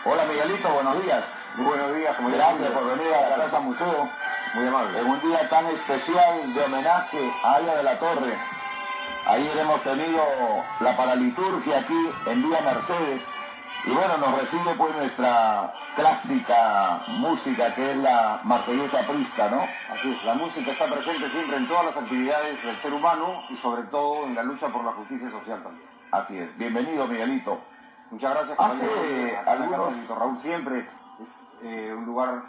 Hola Miguelito, buenos días. Muy buenos días, como Gracias por venir a la Casa Museo. Muy amable. En un día tan especial de homenaje a Aya de la Torre. Ayer hemos tenido la paraliturgia aquí en Vía Mercedes. Y bueno, nos recibe pues nuestra clásica música que es la marsellesa prista, ¿no? Así es, la música está presente siempre en todas las actividades del ser humano y sobre todo en la lucha por la justicia social también. Así es. Bienvenido, Miguelito. Muchas gracias. Hace algunos... Víctor Raúl siempre es un lugar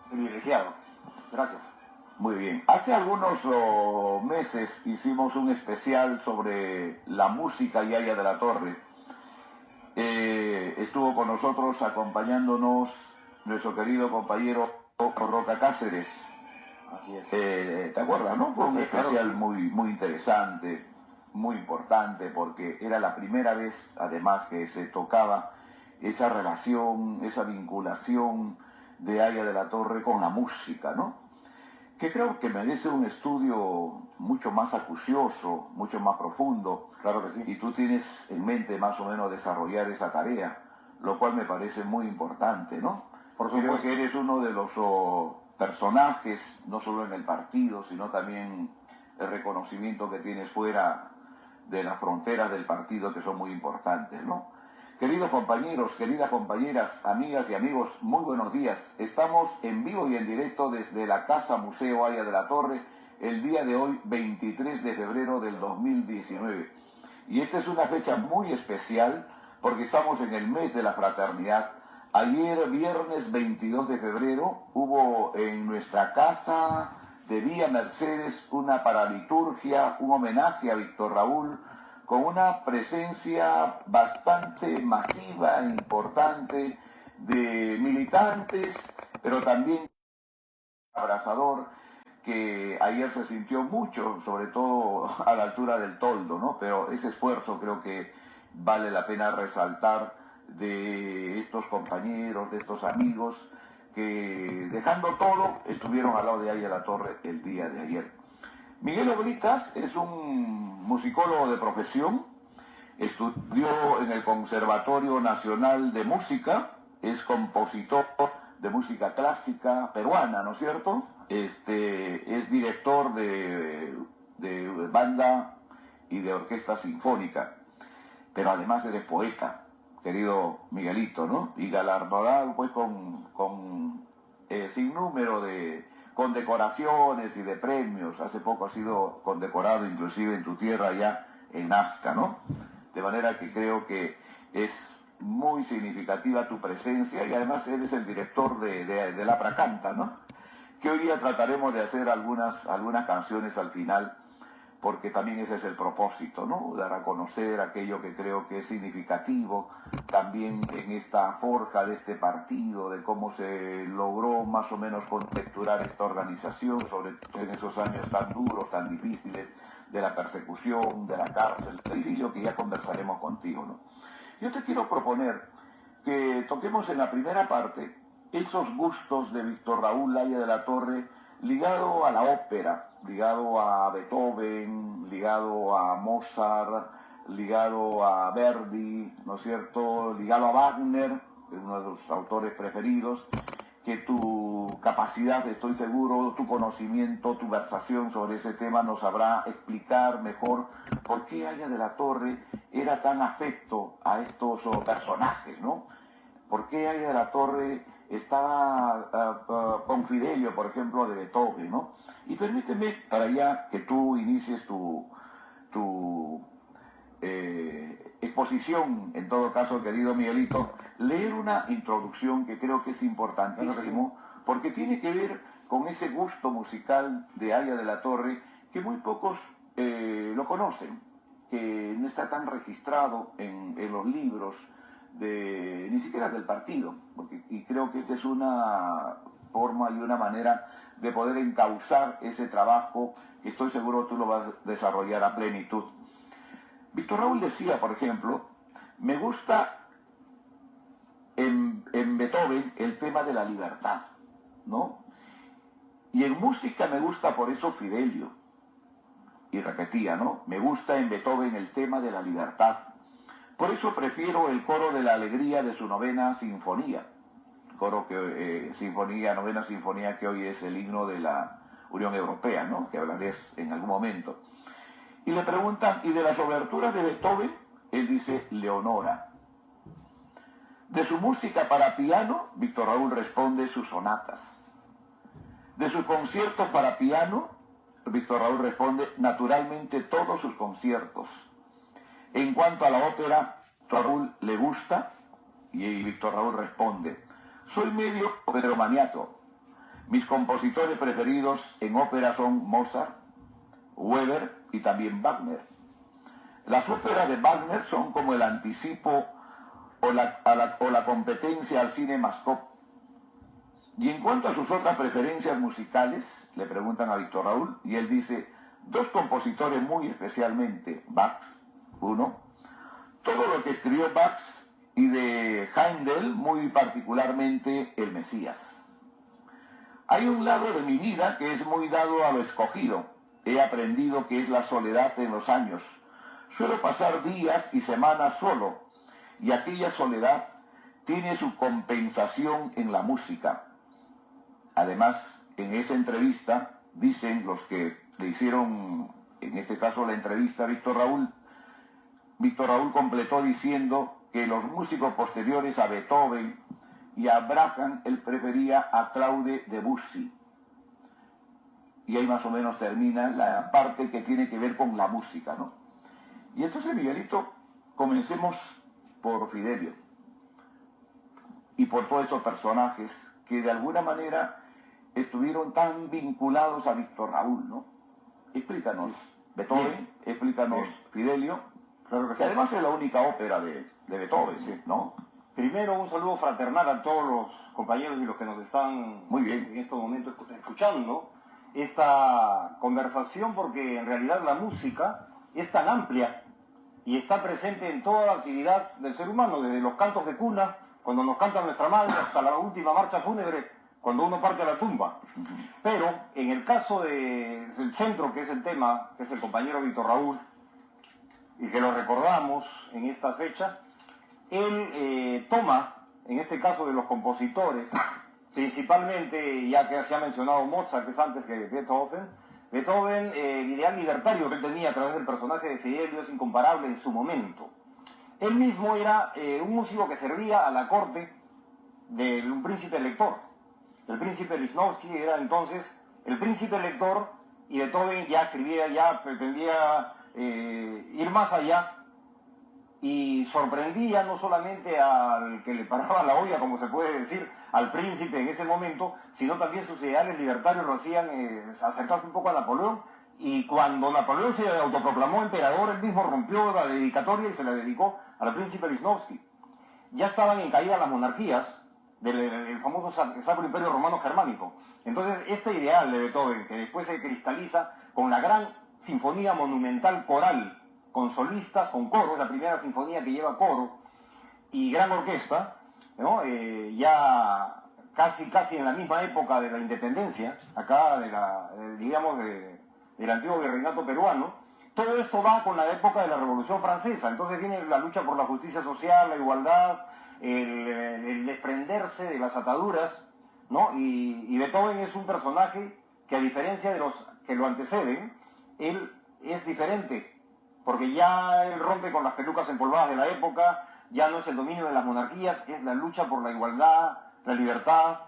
privilegiado. Gracias. Muy bien. Hace algunos meses hicimos un especial sobre la música y Aya de la Torre. Estuvo con nosotros acompañándonos nuestro querido compañero Roca Cáceres. Así es. ¿Te acuerdas, no? Fue un Sí, especial claro. muy interesante, muy importante, porque era la primera vez, además, que se tocaba esa relación, esa vinculación de Aya de la Torre con la música, ¿no? Que creo que merece un estudio mucho más acucioso, mucho más profundo. Claro que sí. Y tú tienes en mente más o menos desarrollar esa tarea, lo cual me parece muy importante, ¿no? Por supuesto. Creo que eres uno de los personajes, no solo en el partido, sino también el reconocimiento que tienes fuera de las fronteras del partido, que son muy importantes, ¿no? Queridos compañeros, queridas compañeras, amigas y amigos, muy buenos días. Estamos en vivo y en directo desde la Casa Museo Aya de la Torre, el día de hoy, 23 de febrero del 2019. Y esta es una fecha muy especial porque estamos en el mes de la fraternidad. Ayer, viernes 22 de febrero, hubo en nuestra casa de Vía Mercedes una paraliturgia, un homenaje a Víctor Raúl, con una presencia bastante masiva e importante de militantes, pero también abrazador, que ayer se sintió mucho, sobre todo a la altura del toldo, ¿no? Pero ese esfuerzo creo que vale la pena resaltar de estos compañeros, de estos amigos, que dejando todo, estuvieron al lado de Aya de la Torre el día de ayer. Miguel Oblitas es un musicólogo de profesión, estudió en el Conservatorio Nacional de Música, es compositor de música clásica peruana, ¿no es cierto? Es director de banda y de orquesta sinfónica, pero además eres poeta, querido Miguelito, ¿no? Y galardonado pues con sin número de condecoraciones y de premios. Hace poco ha sido condecorado inclusive en tu tierra allá en Nazca, ¿no? De manera que creo que es muy significativa tu presencia y además eres el director de La Pracanta, ¿no? Que hoy día trataremos de hacer algunas canciones al final, porque también ese es el propósito, ¿no? Dar a conocer aquello que creo que es significativo también en esta forja de este partido, de cómo se logró más o menos contexturar esta organización, sobre todo en esos años tan duros, tan difíciles, de la persecución, de la cárcel, del exilio, que ya conversaremos contigo, ¿no? Yo te quiero proponer que toquemos en la primera parte esos gustos de Víctor Raúl Aya de la Torre, ligado a la ópera, ligado a Beethoven, ligado a Mozart, ligado a Verdi, ¿no es cierto?, ligado a Wagner, que es uno de los autores preferidos, que tu capacidad, estoy seguro, tu conocimiento, tu versación sobre ese tema nos sabrá explicar mejor por qué Aya de la Torre era tan afecto a estos personajes, ¿no? ¿Por qué Aya de la Torre estaba con Fidelio, por ejemplo, de Beethoven, ¿no? Y permíteme, para ya que tú inicies tu exposición, en todo caso, querido Miguelito, leer una introducción que creo que es importantísimo, porque tiene que ver con ese gusto musical de Aya de la Torre que muy pocos lo conocen, que no está tan registrado en los libros, ni siquiera del partido, y creo que esta es una forma y una manera de poder encauzar ese trabajo que estoy seguro tú lo vas a desarrollar a plenitud. Víctor Raúl decía, por ejemplo, me gusta en Beethoven el tema de la libertad, ¿no? Y en música me gusta por eso Fidelio. Y repetía, ¿no? Me gusta en Beethoven el tema de la libertad, Por eso prefiero el coro de la alegría de su novena sinfonía, coro que novena sinfonía, que hoy es el himno de la Unión Europea, ¿no? Que hablaré en algún momento. Y le preguntan, ¿y de las oberturas de Beethoven? Él dice, Leonora. De su música para piano, Víctor Raúl responde, sus sonatas. De sus conciertos para piano, Víctor Raúl responde, naturalmente todos sus conciertos. En cuanto a la ópera, Raúl le gusta, y Víctor Raúl responde, soy medio operomaniaco. Mis compositores preferidos en ópera son Mozart, Weber y también Wagner. Las óperas de Wagner son como el anticipo o la competencia al cine Mascop. Y en cuanto a sus otras preferencias musicales, le preguntan a Víctor Raúl, y él dice, dos compositores muy especialmente, Bach, uno, todo lo que escribió Bach, y de Händel, muy particularmente, el Mesías. Hay un lado de mi vida que es muy dado a lo escogido. He aprendido que es la soledad en los años. Suelo pasar días y semanas solo, y aquella soledad tiene su compensación en la música. Además, en esa entrevista, dicen los que le hicieron, en este caso la entrevista a Víctor Raúl completó diciendo que los músicos posteriores a Beethoven y a Brahms, él prefería a Claude Debussy. Y ahí más o menos termina la parte que tiene que ver con la música, ¿no? Y entonces, Miguelito, comencemos por Fidelio y por todos estos personajes que de alguna manera estuvieron tan vinculados a Víctor Raúl, ¿no? Explícanos Beethoven, explícanos Fidelio, Claro que sí. que además es la única ópera de Beethoven, Sí. ¿no? Primero, un saludo fraternal a todos los compañeros y los que nos están Muy bien. en estos momentos escuchando esta conversación, porque en realidad la música es tan amplia y está presente en toda la actividad del ser humano, desde los cantos de cuna, cuando nos canta nuestra madre, hasta la última marcha fúnebre, cuando uno parte a la tumba. Pero en el caso del centro, que es el tema, que es el compañero Víctor Raúl, y que lo recordamos en esta fecha, él toma, en este caso de los compositores, principalmente, ya que se ha mencionado Mozart, que es antes que Beethoven, el ideal libertario que él tenía a través del personaje de Fidelio es incomparable en su momento. Él mismo era un músico que servía a la corte de un príncipe elector. El príncipe Lichnowsky era entonces el príncipe elector, y Beethoven ya escribía, ya pretendía ir más allá, y sorprendía no solamente al que le paraba la olla, como se puede decir, al príncipe en ese momento, sino también sus ideales libertarios lo hacían acercarse un poco a Napoleón, y cuando Napoleón se autoproclamó emperador, él mismo rompió la dedicatoria y se la dedicó al príncipe Lichnowsky. Ya estaban en caída las monarquías del famoso Sacro Imperio Romano Germánico. Entonces, este ideal de Beethoven, que después se cristaliza con la gran sinfonía monumental coral, con solistas, con coro, es la primera sinfonía que lleva coro y gran orquesta, ¿no? Ya casi en la misma época de la independencia, acá del antiguo virreinato peruano. Todo esto va con la época de la Revolución Francesa. Entonces viene la lucha por la justicia social, la igualdad, el desprenderse de las ataduras, ¿no? Y Beethoven es un personaje que, a diferencia de los que lo anteceden, él es diferente, porque ya él rompe con las pelucas empolvadas de la época, ya no es el dominio de las monarquías, es la lucha por la igualdad, la libertad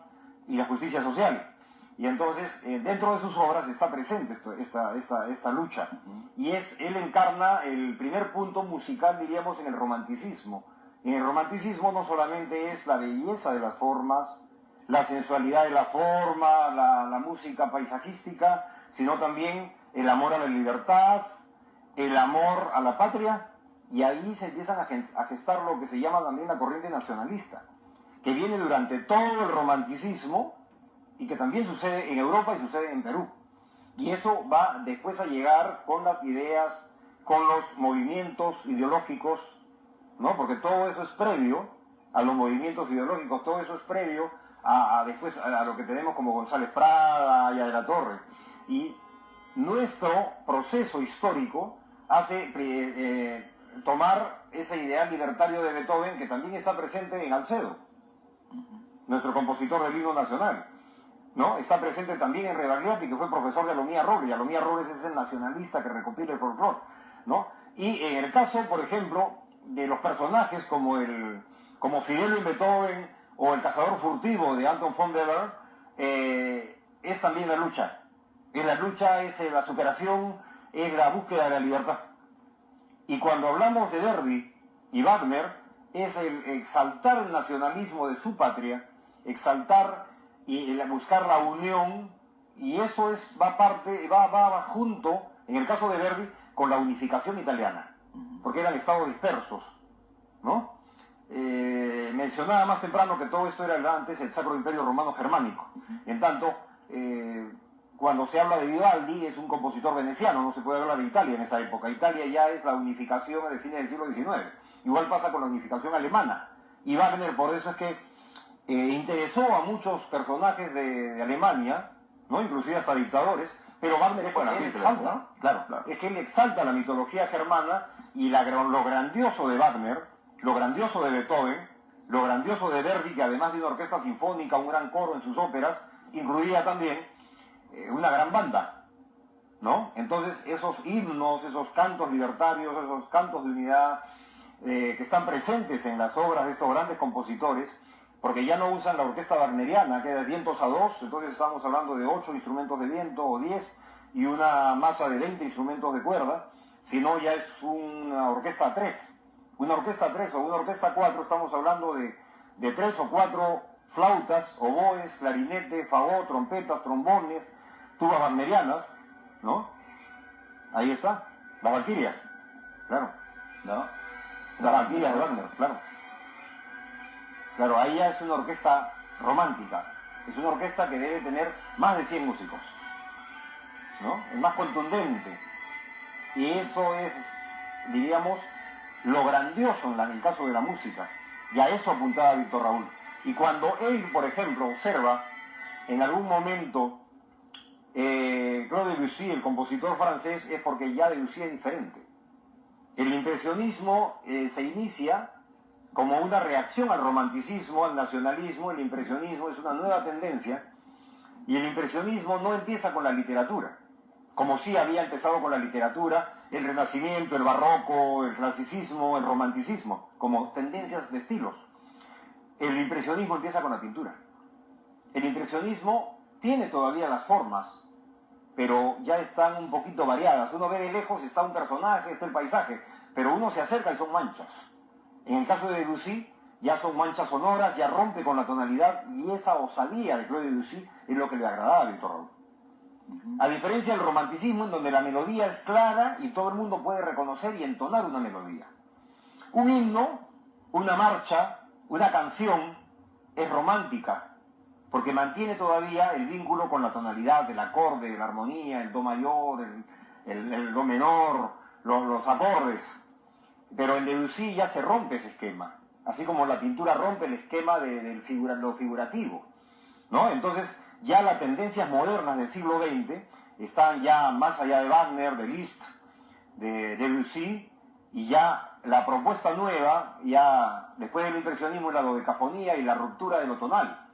y la justicia social. Y entonces, dentro de sus obras está presente esta lucha. Y él encarna el primer punto musical, diríamos, en el romanticismo. En el romanticismo no solamente es la belleza de las formas, la sensualidad de la forma, la música paisajística, sino también el amor a la libertad, el amor a la patria, y ahí se empiezan a gestar lo que se llama también la corriente nacionalista, que viene durante todo el romanticismo y que también sucede en Europa y sucede en Perú. Y eso va después a llegar con las ideas, con los movimientos ideológicos, ¿no? Porque todo eso es previo a los movimientos ideológicos, todo eso es previo después a lo que tenemos como González Prada y a de la Torre. Y nuestro proceso histórico hace tomar ese ideal libertario de Beethoven que también está presente en Alcedo, nuestro compositor del himno nacional, ¿no? Está presente también en Rebagliati, que fue profesor de Alomía Robles, y Alomía Robles es el nacionalista que recopila el folclore, ¿no? Y en el caso, por ejemplo, de los personajes como Fidelio en Beethoven o el cazador furtivo de Anton von Weber, es también la lucha. Es la lucha, es la superación, es la búsqueda de la libertad. Y cuando hablamos de Verdi y Wagner, es el exaltar el nacionalismo de su patria, exaltar y buscar la unión, y eso va junto, en el caso de Verdi, con la unificación italiana, porque eran estados dispersos, ¿no? Mencionaba más temprano que todo esto era antes el Sacro Imperio Romano Germánico. En tanto, cuando se habla de Vivaldi, es un compositor veneciano, no se puede hablar de Italia en esa época. Italia ya es la unificación de fines del siglo XIX. Igual pasa con la unificación alemana. Y Wagner, por eso es que interesó a muchos personajes de Alemania, ¿no? Inclusive hasta dictadores, pero Wagner es que él exalta, ¿no? Claro, es que él exalta la mitología germana y lo grandioso de Wagner, lo grandioso de Beethoven, lo grandioso de Verdi, que además de una orquesta sinfónica, un gran coro en sus óperas, incluía también una gran banda, ¿no? Entonces esos himnos, esos cantos libertarios, esos cantos de unidad que están presentes en las obras de estos grandes compositores, porque ya no usan la orquesta wagneriana, que es de vientos a dos, entonces estamos hablando de 8 instrumentos de viento o 10 y una masa de 20 instrumentos de cuerda, sino ya es una orquesta a 3. Una orquesta a 3 o una orquesta a 4, estamos hablando de 3 o 4 flautas, oboes, clarinete, fagot, trompetas, trombones, tubas wagnerianas, ¿no? Ahí está, las valquirias, claro, ¿no? Las valquirias de Wagner, claro. Claro, ahí ya es una orquesta romántica, es una orquesta que debe tener más de 100 músicos, ¿no? Es más contundente. Y eso es, diríamos, lo grandioso en el caso de la música. Y a eso apuntaba Víctor Raúl. Y cuando él, por ejemplo, observa en algún momento Claude Debussy, el compositor francés, es porque ya Debussy es diferente. El impresionismo se inicia como una reacción al romanticismo, al nacionalismo. El impresionismo es una nueva tendencia, y el impresionismo no empieza con la literatura, como sí había empezado con la literatura, el Renacimiento, el Barroco, el Clasicismo, el Romanticismo, como tendencias de estilos. El impresionismo empieza con la pintura. El impresionismo tiene todavía las formas, pero ya están un poquito variadas. Uno ve de lejos, está un personaje, está el paisaje, pero uno se acerca y son manchas. En el caso de Debussy, ya son manchas sonoras, ya rompe con la tonalidad, y esa osadía de Claude Debussy es lo que le agradaba a Víctor Raúl. A diferencia del romanticismo, en donde la melodía es clara y todo el mundo puede reconocer y entonar una melodía. Un himno, una marcha, una canción es romántica, porque mantiene todavía el vínculo con la tonalidad, el acorde, la armonía, el do mayor, el do menor, los acordes. Pero en Debussy ya se rompe ese esquema, así como la pintura rompe el esquema de lo figurativo, ¿no? Entonces ya las tendencias modernas del siglo XX están ya más allá de Wagner, de Liszt, de Debussy, y ya la propuesta nueva, ya después del impresionismo, es la dodecafonía y la ruptura de lo tonal.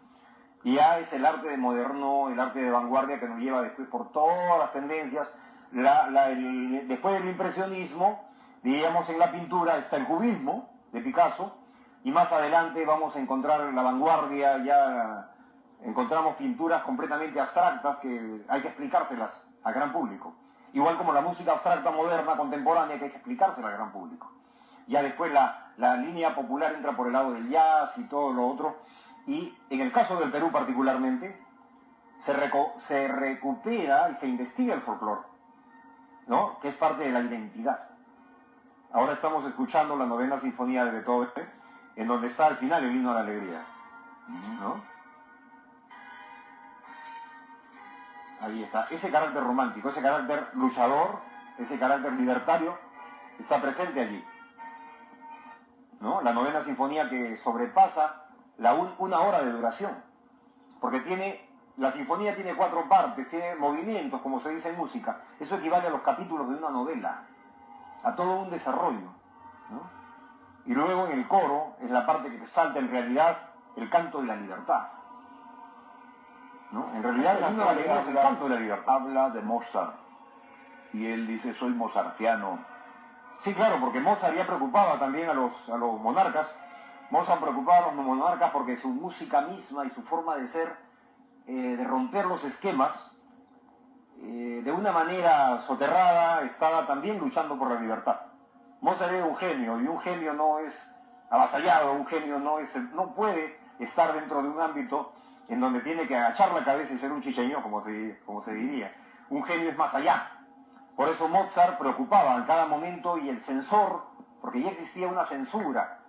Y ya es el arte moderno, el arte de vanguardia que nos lleva después por todas las tendencias. Después del impresionismo, diríamos, en la pintura está el cubismo de Picasso, y más adelante vamos a encontrar la vanguardia, ya encontramos pinturas completamente abstractas que hay que explicárselas al gran público. Igual como la música abstracta moderna, contemporánea, que hay que explicársela al gran público. Ya después la línea popular entra por el lado del jazz y todo lo otro. Y en el caso del Perú particularmente, se recupera y se investiga el folclore, ¿no? Que es parte de la identidad. Ahora estamos escuchando la 9ª Sinfonía de Beethoven, en donde está al final el himno a la alegría, ¿no? Ahí está. Ese carácter romántico, ese carácter luchador, ese carácter libertario, está presente allí, ¿no? La 9ª Sinfonía, que sobrepasa una hora de duración, porque la sinfonía tiene 4 partes, tiene movimientos, como se dice en música. Eso equivale a los capítulos de una novela, a todo un desarrollo, ¿no? y luego en el coro es la parte que exalta en realidad el canto de la libertad. ¿No? En realidad el himno de la alegría es el canto de la libertad. Habla de Mozart y él dice soy mozartiano. Sí, claro, porque Mozart ya preocupaba también a los monarcas. Mozart preocupaba a los monarcas porque su música misma y su forma de ser, de romper los esquemas, de una manera soterrada, estaba también luchando por la libertad. Mozart era un genio, y un genio no es avasallado, un genio no puede estar dentro de un ámbito en donde tiene que agachar la cabeza y ser un chicheño, como se diría. Un genio es más allá. Por eso Mozart preocupaba en cada momento, y el censor, porque ya existía una censura,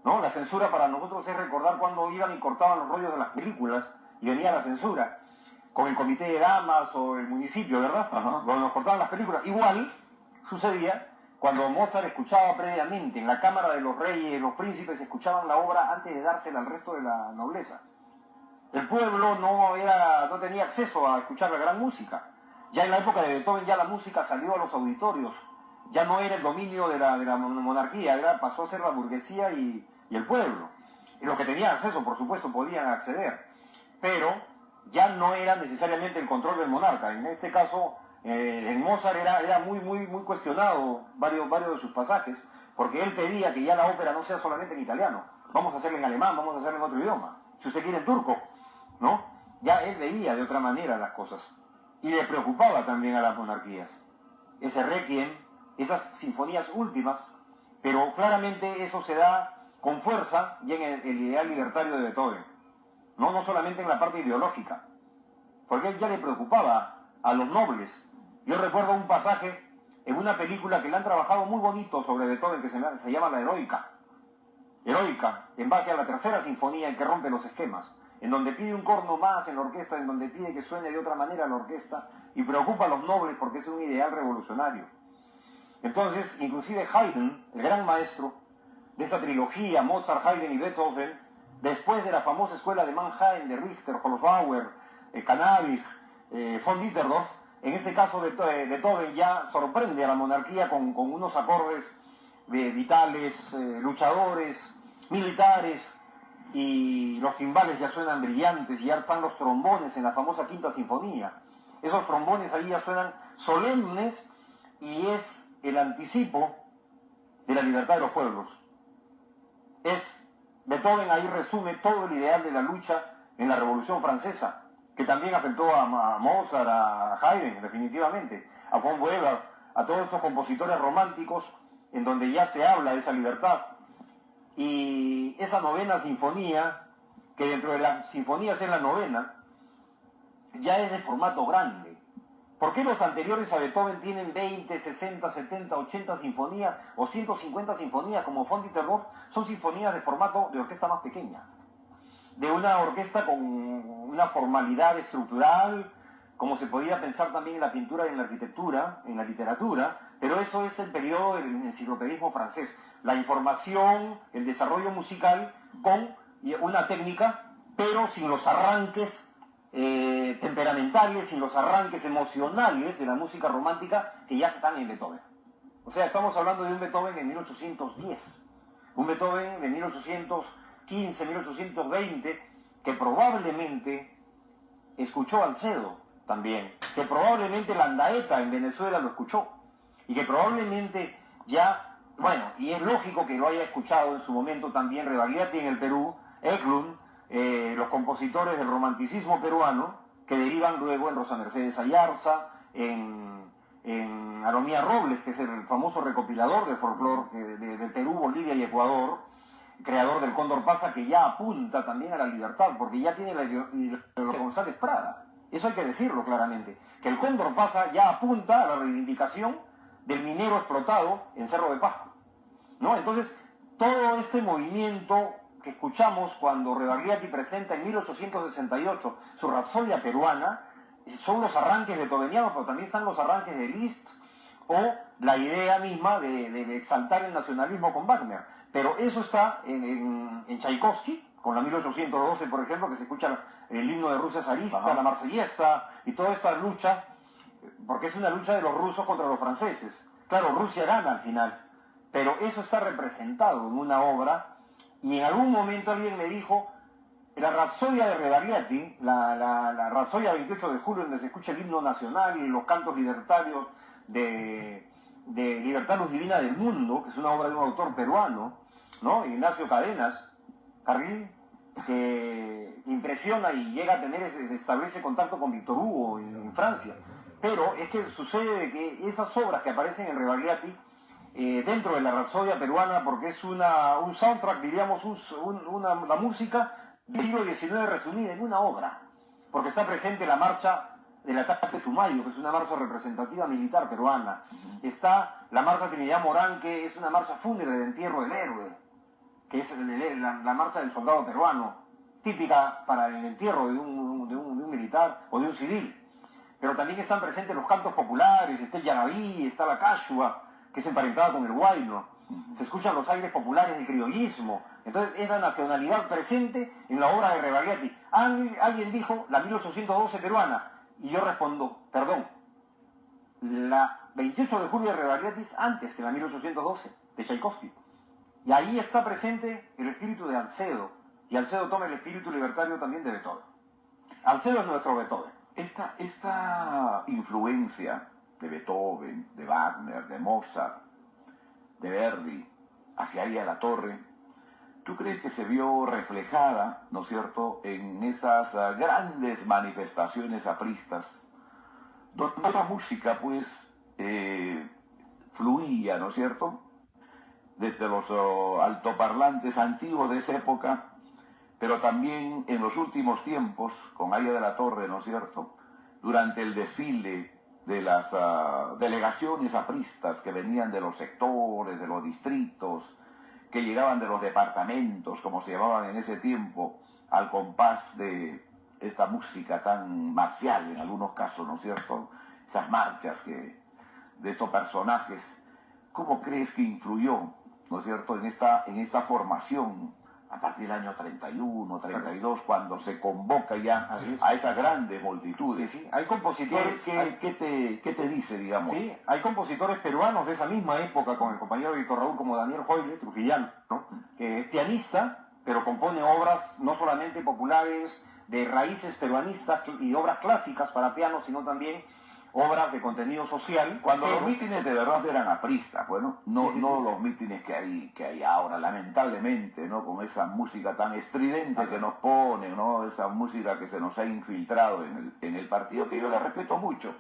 ¿no? La censura para nosotros es recordar cuando iban y cortaban los rollos de las películas y venía la censura, con el comité de damas o el municipio, ¿verdad? Ajá. Cuando nos cortaban las películas. Igual sucedía cuando Mozart escuchaba previamente en la Cámara de los Reyes, los príncipes escuchaban la obra antes de dársela al resto de la nobleza. El pueblo no tenía acceso a escuchar la gran música. Ya en la época de Beethoven ya la música salió a los auditorios, ya no era el dominio de la monarquía, pasó a ser la burguesía y el pueblo. Y los que tenían acceso, por supuesto, podían acceder, pero ya no era necesariamente el control del monarca. En este caso, en Mozart era muy cuestionado varios de sus pasajes, porque él pedía que ya la ópera no sea solamente en italiano, vamos a hacerla en alemán, vamos a hacerla en otro idioma, si usted quiere en turco, ¿no? Ya él veía de otra manera las cosas. Y le preocupaba también a las monarquías. Ese requiem, esas sinfonías últimas, pero claramente eso se da con fuerza ya en el ideal libertario de Beethoven. No solamente en la parte ideológica, porque él ya le preocupaba a los nobles. Yo recuerdo un pasaje en una película que le han trabajado muy bonito sobre Beethoven, que se llama La Heroica. Heroica, en base a la tercera sinfonía en que rompe los esquemas, en donde pide un corno más en la orquesta, en donde pide que suene de otra manera la orquesta, y preocupa a los nobles porque es un ideal revolucionario. Entonces, inclusive Haydn, el gran maestro de esta trilogía, Mozart, Haydn y Beethoven, después de la famosa escuela de Mannheim, de Richter, Hofbauer, Cannabich, von Ditterdorf, en este caso Beethoven ya sorprende a la monarquía con unos acordes vitales, luchadores, militares, y los timbales ya suenan brillantes, y ya están los trombones en la famosa Quinta Sinfonía. Esos trombones ahí ya suenan solemnes, y es el anticipo de la libertad de los pueblos. Beethoven ahí resume todo el ideal de la lucha en la Revolución Francesa, que también afectó a Mozart, a Haydn, definitivamente, a von Weber, a todos estos compositores románticos, en donde ya se habla de esa libertad. Y esa novena sinfonía, que dentro de las sinfonías es la novena, ya es de formato grande. ¿Por qué los anteriores a Beethoven tienen 20, 60, 70, 80 sinfonías o 150 sinfonías como von Ditterdorf? Son sinfonías de formato de orquesta más pequeña, de una orquesta con una formalidad estructural, como se podía pensar también en la pintura y en la arquitectura, en la literatura, pero eso es el periodo del enciclopedismo francés. La información, el desarrollo musical con una técnica, pero sin los arranques temperamentales, sin los arranques emocionales de la música romántica que ya están en Beethoven. O sea, estamos hablando de un Beethoven de 1810, un Beethoven de 1815, 1820, que probablemente escuchó Alcedo también, que probablemente Landaeta en Venezuela lo escuchó, y que probablemente ya, bueno, y es lógico que lo haya escuchado en su momento también Rebagliati en el Perú, Eklund, los compositores del romanticismo peruano, que derivan luego en Rosa Mercedes Ayarza, en Aromía Robles, que es el famoso recopilador de folclore de Perú, Bolivia y Ecuador, creador del Cóndor Pasa, que ya apunta también a la libertad, porque ya tiene la ideología de González Prada. Eso hay que decirlo claramente, que el Cóndor Pasa ya apunta a la reivindicación del minero explotado en Cerro de Pasco, ¿no? Entonces, todo este movimiento que escuchamos cuando Rebagliati presenta en 1868 su Rapsodia peruana, son los arranques beethovenianos, pero también están los arranques de Liszt, o la idea misma de exaltar el nacionalismo con Wagner. Pero eso está en Tchaikovsky, con la 1812, por ejemplo, que se escucha el himno de Rusia zarista, la Marsellesa, y toda esta lucha, porque es una lucha de los rusos contra los franceses. Claro, Rusia gana al final, pero eso está representado en una obra, y en algún momento alguien me dijo, la Rapsodia de Rebagliati, la Rapsodia 28 de julio, donde se escucha el himno nacional y los cantos libertarios de Libertad Luz Divina del Mundo, que es una obra de un autor peruano, ¿no? Ignacio Cadenas, Carril, que impresiona y llega a tener, establece contacto con Víctor Hugo en Francia. Pero es que sucede que esas obras que aparecen en Rebagliati, dentro de la Rapsodia peruana, porque es un soundtrack, diríamos, la música del siglo XIX resumida en una obra, porque está presente la marcha del ataque de Chumayo, que es una marcha representativa militar peruana. Está la marcha Trinidad Morán, que es una marcha fúnebre de entierro del héroe, que es la marcha del soldado peruano, típica para el entierro de un militar o de un civil. Pero también están presentes los cantos populares, está el Yaraví, está la Cachua, que es emparentada con el huayno. Se escuchan los aires populares del criollismo. Entonces es la nacionalidad presente en la obra de Rebagliati. Alguien dijo la 1812 peruana, y yo respondo, perdón, la 28 de julio de Rebagliati es antes que la 1812 de Tchaikovsky. Y ahí está presente el espíritu de Alcedo, y Alcedo toma el espíritu libertario también de Beethoven. Alcedo es nuestro Beethoven. Esta influencia de Beethoven, de Wagner, de Mozart, de Verdi, hacia ahí a la torre, ¿tú crees que se vio reflejada, ¿no es cierto?, en esas grandes manifestaciones apristas, donde la música, pues, fluía, ¿no es cierto?, desde los altoparlantes antiguos de esa época, pero también en los últimos tiempos, con Aya de la Torre, ¿no es cierto?, durante el desfile de las delegaciones apristas que venían de los sectores, de los distritos, que llegaban de los departamentos, como se llamaban en ese tiempo, al compás de esta música tan marcial en algunos casos, ¿no es cierto?, esas marchas de estos personajes. ¿Cómo crees que influyó, ¿no es cierto?, en esta formación a partir del año 31, 32, cuando se convoca ya a esas grandes multitudes? Sí, sí. Hay compositores ¿Qué te dice, digamos? Sí, hay compositores peruanos de esa misma época, con el compañero Víctor Raúl, como Daniel Hoyle, trujillano, ¿no?, que es pianista, pero compone obras no solamente populares, de raíces peruanistas y obras clásicas para piano, sino también obras de contenido social. Cuando los mítines de verdad eran apristas, bueno, no los mítines que hay ahora, lamentablemente, ¿no?, con esa música tan estridente que nos ponen, ¿no?, esa música que se nos ha infiltrado en el partido, que yo la respeto mucho,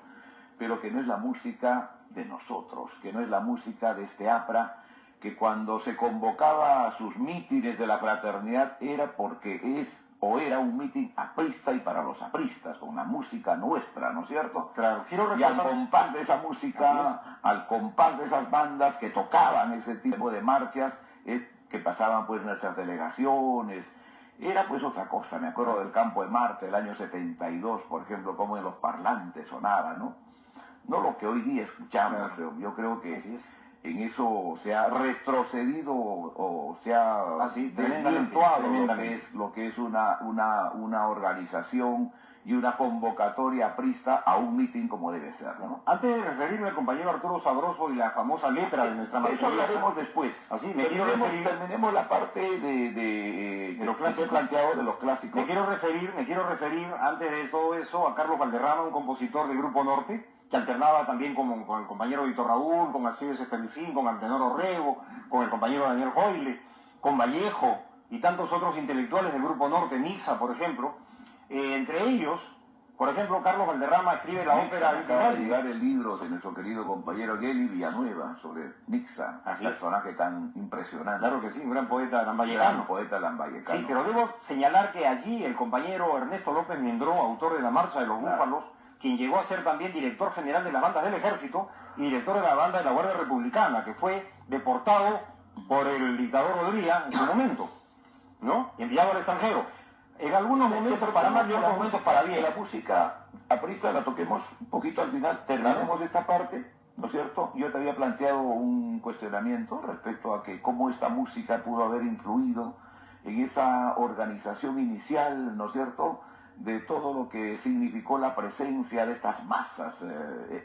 pero que no es la música de nosotros, que no es la música de este APRA, que cuando se convocaba a sus mítines de la fraternidad era porque era un mítin aprista y para los apristas, con la música nuestra, ¿no es cierto? Claro, y al compás de esa música, al compás de esas bandas que tocaban ese tipo de marchas, que pasaban pues nuestras delegaciones, era pues otra cosa. Me acuerdo del Campo de Marte del año 72, por ejemplo, cómo en los parlantes sonaba, ¿no? No lo que hoy día escuchamos, claro. Yo creo que en eso se ha retrocedido o se ha desvirtuado lo que es una organización y una convocatoria aprista a un mitin como debe ser, ¿no? Antes de referirme al compañero Arturo Sabroso y la famosa letra de nuestra marcha, eso hablaremos después. Así, terminemos la parte de lo que se ha planteado de los clásicos. Me quiero referir, antes de todo eso, a Carlos Valderrama, un compositor del Grupo Norte, que alternaba también con el compañero Víctor Raúl, con Alcides Espericín, con Antenor Orrego, con el compañero Daniel Hoyle, con Vallejo y tantos otros intelectuales del Grupo Norte, Nixa, por ejemplo. Entre ellos, por ejemplo, Carlos Valderrama escribe la ópera... Acaba de llegar el libro de nuestro querido compañero Geli Villanueva sobre Nixa, un personaje tan impresionante. Claro que sí, un gran poeta lambayecano. Sí, pero debo señalar que allí el compañero Ernesto López Mindró, autor de La Marcha de los Búfalos, quien llegó a ser también director general de las bandas del Ejército y director de la banda de la Guardia Republicana, que fue deportado por el dictador Rodríguez en su momento, ¿no?, y enviado al extranjero. En algunos momentos para mal y en otros momentos para bien. La música aprista la toquemos un poquito al final, terminemos esta parte, ¿no es cierto? Yo te había planteado un cuestionamiento respecto a que cómo esta música pudo haber influido en esa organización inicial, ¿no es cierto?, de todo lo que significó la presencia de estas masas.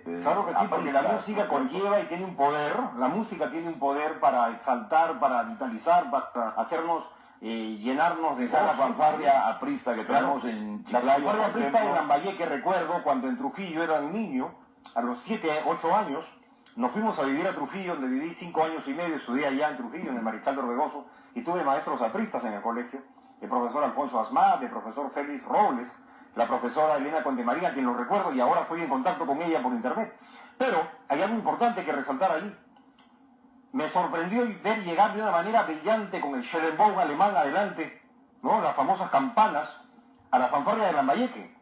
Claro que sí, porque la música conlleva y tiene un poder, la música tiene un poder para exaltar, para vitalizar, para hacernos llenarnos de la gozo. fanfarria aprista que tenemos en Chiclayo. La fanfarria aprista en Lambayeque, recuerdo cuando en Trujillo era un niño, a los 7, 8 años, nos fuimos a vivir a Trujillo, donde viví 5 años y medio, estudié allá en Trujillo, en el Mariscal de Orbegoso, y tuve maestros apristas en el colegio, el profesor Alfonso Asmat, el profesor Félix Robles, la profesora Elena Contemaría, quien lo recuerdo, y ahora estoy en contacto con ella por internet. Pero hay algo importante que resaltar ahí. Me sorprendió ver llegar de una manera brillante con el Schellenbaum alemán adelante, ¿no? Las famosas campanas, a la fanfarria de Lambayeque.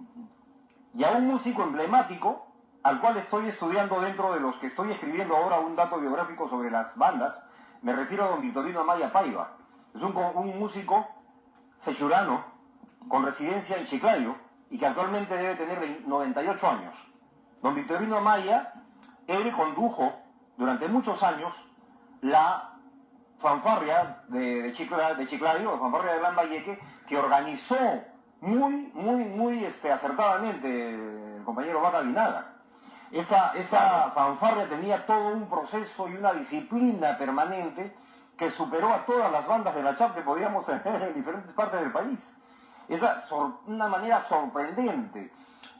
Y a un músico emblemático, al cual estoy estudiando dentro de los que estoy escribiendo ahora un dato biográfico sobre las bandas, me refiero a don Victorino Amaya Paiva. Es un músico sechurano, con residencia en Chiclayo, y que actualmente debe tener 98 años. Don Victorino Amaya, él condujo durante muchos años la fanfarria de Chiclayo, la fanfarria de Lambayeque, que organizó muy acertadamente el compañero Vaca Guinaga. Esa fanfarria tenía todo un proceso y una disciplina permanente que superó a todas las bandas de la CHAP que podíamos tener en diferentes partes del país. Una manera sorprendente.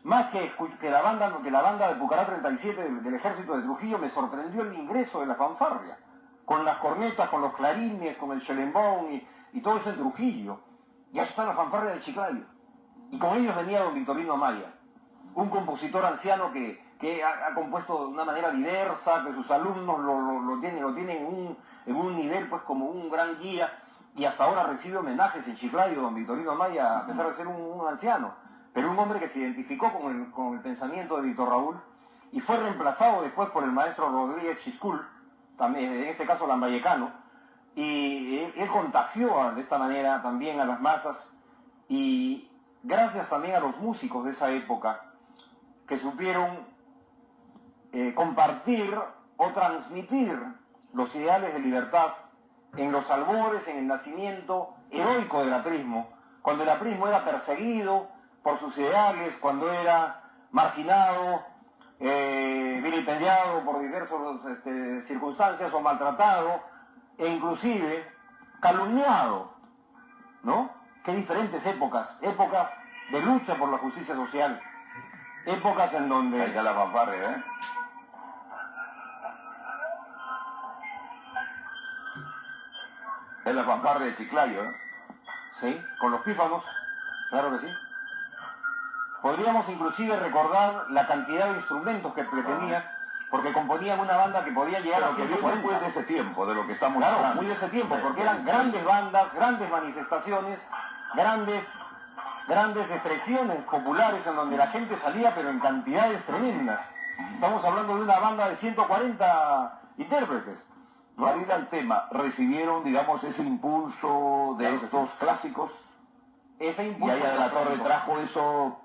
Más que la banda de Pucará 37 del ejército de Trujillo, me sorprendió el ingreso de la fanfarria, con las cornetas, con los clarines, con el Schellenbaum y todo eso en Trujillo. Y ahí está la fanfarria de Chiclayo. Y con ellos venía don Victorino Amaya, un compositor anciano que ha compuesto de una manera diversa, que sus alumnos lo tienen en un nivel pues como un gran guía, y hasta ahora recibe homenajes en Chiclayo, don Victorino Amaya, a pesar de ser un anciano, pero un hombre que se identificó con el pensamiento de Víctor Raúl, y fue reemplazado después por el maestro Rodríguez Chiscul, también, en este caso lambayecano, y él contagió de esta manera también a las masas, y gracias también a los músicos de esa época, que supieron compartir o transmitir los ideales de libertad en los albores, en el nacimiento heroico del aprismo, cuando el aprismo era perseguido por sus ideales, cuando era marginado, vilipendiado por diversas circunstancias o maltratado, e inclusive calumniado, ¿no? Qué diferentes épocas de lucha por la justicia social, épocas en donde... Ahí está la fanfarria, ¿eh? Es la fanfarria de Chiclayo, ¿eh? Sí, con los pífanos, claro que sí. Podríamos inclusive recordar la cantidad de instrumentos que tenía, porque componían una banda que podía llegar a 140. Después de ese tiempo, de lo que estamos hablando. hablando. Muy de ese tiempo, porque eran grandes bandas, grandes manifestaciones, grandes expresiones populares en donde la gente salía, pero en cantidades tremendas. Estamos hablando de una banda de 140 intérpretes. Para ir al tema, recibieron, digamos, ese impulso de estos clásicos. Ese impulso. Y Aya de la Torre trajo eso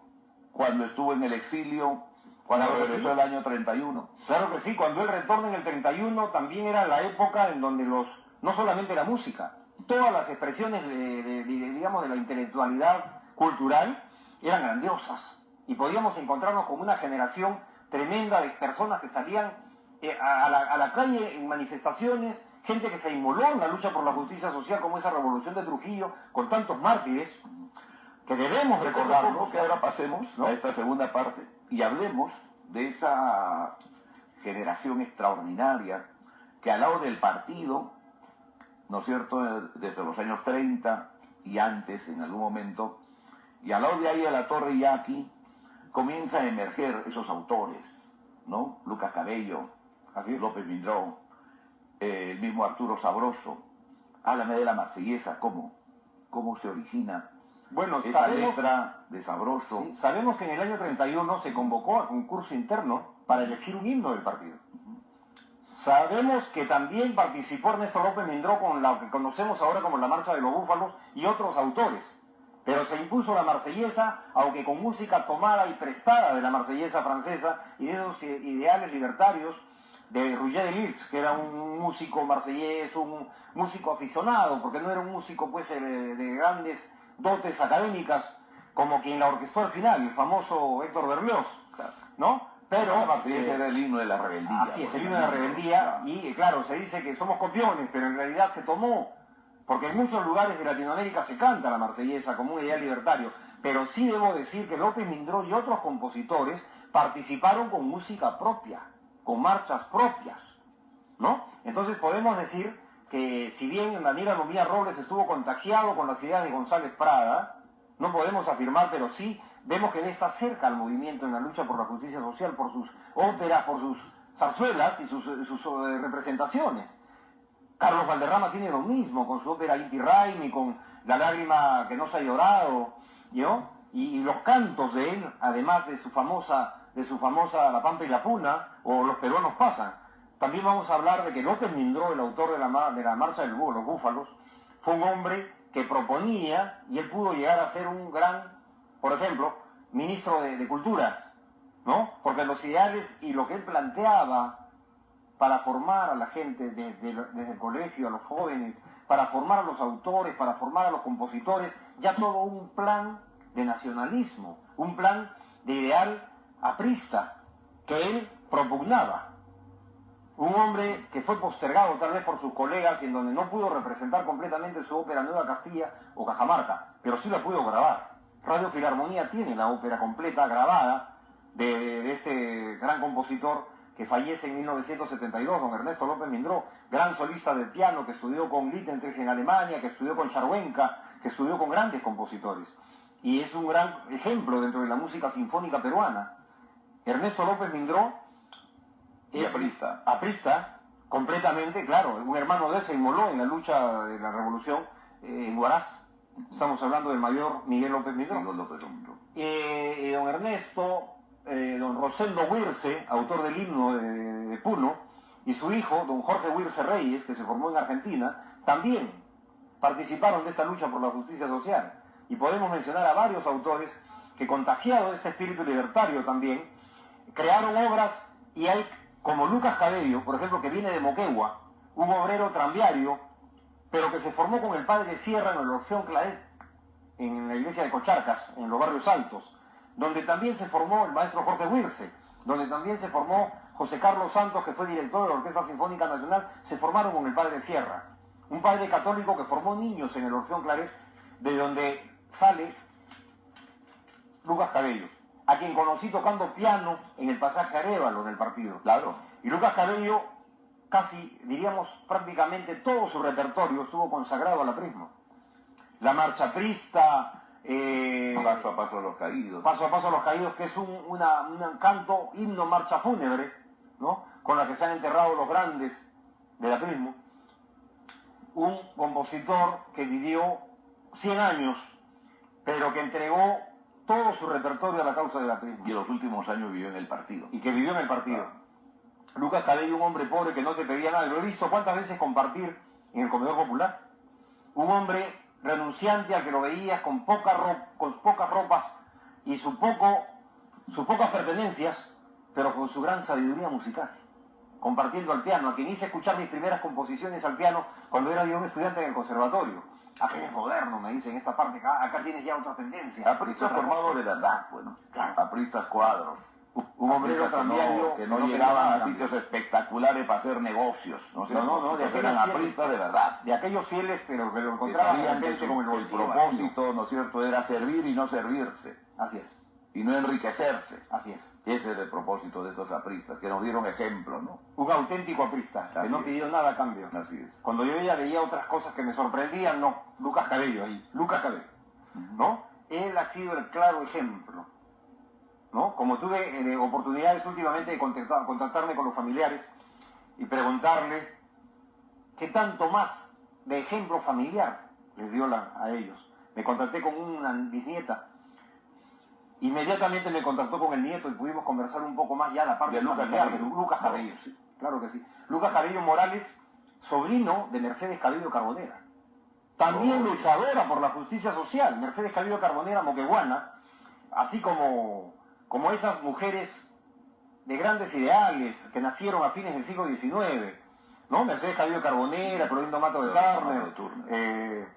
cuando estuvo en el exilio, cuando regresó el año 31. Claro que sí, cuando él retorna en el 31 también era la época en donde no solamente la música, todas las expresiones digamos, de la intelectualidad cultural eran grandiosas. Y podíamos encontrarnos con una generación tremenda de personas que salían a la calle en manifestaciones, gente que se inmoló en la lucha por la justicia social, como esa revolución de Trujillo, con tantos mártires, que debemos recordarlo. Que ahora pasemos, ¿no?, a esta segunda parte y hablemos de esa generación extraordinaria que al lado del partido, ¿no es cierto?, desde los años 30 y antes, en algún momento, y al lado de ahí a la Torre y aquí, comienza a emerger esos autores, ¿no? Lucas Cabello, así es, López Mindró, el mismo Arturo Sabroso. Háblame de la Marsellesa, ¿cómo se origina? Bueno, esa letra de Sabroso. Sí, sabemos que en el año 31 se convocó a concurso interno para elegir un himno del partido. Sabemos que también participó Ernesto López Mindró con lo que conocemos ahora como la Marcha de los Búfalos y otros autores. Pero se impuso la Marsellesa, aunque con música tomada y prestada de la Marsellesa francesa y de esos ideales libertarios de Roger de Lils, que era un músico marsellés, un músico aficionado, porque no era un músico pues de grandes dotes académicas, como quien la orquestó al final, el famoso Héctor Berlioz, ¿no? Pero ese era el himno de la rebeldía. Así es, el himno de la rebeldía, y claro, se dice que somos copiones, pero en realidad se tomó, porque en muchos lugares de Latinoamérica se canta la marsellesa como un ideal libertario, pero sí debo decir que López Mindró y otros compositores participaron con música propia, con marchas propias, ¿no? Entonces podemos decir que si bien Daniel Alomía Robles estuvo contagiado con las ideas de González Prada, no podemos afirmar, pero sí vemos que él está cerca al movimiento en la lucha por la justicia social, por sus óperas, por sus zarzuelas y sus representaciones. Carlos Valderrama tiene lo mismo con su ópera Inti Raymi, con La lágrima que no se ha llorado, ¿no? Y los cantos de él, además de su famosa La Pampa y la Puna, o Los peruanos pasan. También vamos a hablar de que López Mindró, el autor de la Marcha de los Búfalos, fue un hombre que proponía, y él pudo llegar a ser un gran, por ejemplo, ministro de Cultura, ¿no? Porque los ideales y lo que él planteaba para formar a la gente desde el colegio, a los jóvenes, para formar a los autores, para formar a los compositores, ya todo un plan de nacionalismo, un plan de ideal aprista que él propugnaba. Un hombre que fue postergado tal vez por sus colegas y en donde no pudo representar completamente su ópera Nueva Castilla o Cajamarca, pero sí la pudo grabar. Radio Filarmonía tiene la ópera completa grabada de este gran compositor que fallece en 1972, don Ernesto López Mindró, gran solista del piano que estudió con Lichtenstein en Alemania, que estudió con Scharwenka, que estudió con grandes compositores. Y es un gran ejemplo dentro de la música sinfónica peruana. Ernesto López Mindró es aprista, completamente, claro. Un hermano de él se inmoló en la lucha de la revolución en Huaraz. Estamos hablando del mayor Miguel López Mindró. Don Ernesto, don Rosendo Huirce, autor del himno de Puno, y su hijo, don Jorge Huirce Reyes, que se formó en Argentina, también participaron de esta lucha por la justicia social. Y podemos mencionar a varios autores que, contagiados de este espíritu libertario también, crearon obras, y hay como Lucas Cabello, por ejemplo, que viene de Moquegua, un obrero tranviario, pero que se formó con el padre Sierra en el Orfeón Claret, en la iglesia de Cocharcas, en los barrios altos, donde también se formó el maestro Jorge Huirce, donde también se formó José Carlos Santos, que fue director de la Orquesta Sinfónica Nacional, se formaron con el padre Sierra, un padre católico que formó niños en el Orfeón Claret, de donde sale Lucas Cabello, a quien conocí tocando piano en el pasaje Arévalo en el partido. Claro. Y Lucas Cabello, casi, diríamos, prácticamente todo su repertorio estuvo consagrado al aprismo. La marcha aprista, Paso a paso a los caídos. Paso a paso a los caídos, que es un canto, himno, marcha fúnebre, ¿no? Con la que se han enterrado los grandes del aprismo. Un compositor que vivió 100 años, pero que entregó todo su repertorio a la causa del aprismo. Y en los últimos años vivió en el partido. Y que vivió en el partido. Lucas Cabello, un hombre pobre que no te pedía nada. Lo he visto cuántas veces compartir en el comedor popular. Un hombre renunciante al que lo veías con pocas ropas y sus pocas pertenencias, pero con su gran sabiduría musical. Compartiendo al piano, a quien hice escuchar mis primeras composiciones al piano cuando era yo un estudiante en el conservatorio. Aquel es moderno, me dicen, esta parte, acá tienes ya otra tendencia. Apristas formados de verdad, bueno. Claro. Apristas cuadros. Un obrero tranviario que no llegaban a sitios espectaculares para hacer negocios, ¿no? No, de eran apristas de verdad. De aquellos fieles, pero que lo encontraban realmente como el propósito, ¿no es cierto?, era servir y no servirse. Así es. Y no enriquecerse. Así es. Ese es el propósito de estos apristas, que nos dieron ejemplo, ¿no? Un auténtico aprista, que no pidió nada a cambio. Así es. Cuando yo ya veía otras cosas que me sorprendían, no. Lucas Cabello ahí. Lucas Cabello. ¿No? Él ha sido el claro ejemplo. ¿No? Como tuve oportunidades últimamente de contactarme con los familiares y preguntarle qué tanto más de ejemplo familiar les dio a ellos. Me contacté con una bisnieta. Inmediatamente me contactó con el nieto y pudimos conversar un poco más ya la parte de Lucas Cabello, sí, claro que sí. Lucas Cabello Morales, sobrino de Mercedes Cabello Carbonera. También luchadora por la justicia social. Mercedes Cabello Carbonera, moqueguana, así como esas mujeres de grandes ideales que nacieron a fines del siglo XIX, ¿no? Mercedes Cabello Carbonera, Clorinda Mato de Turner,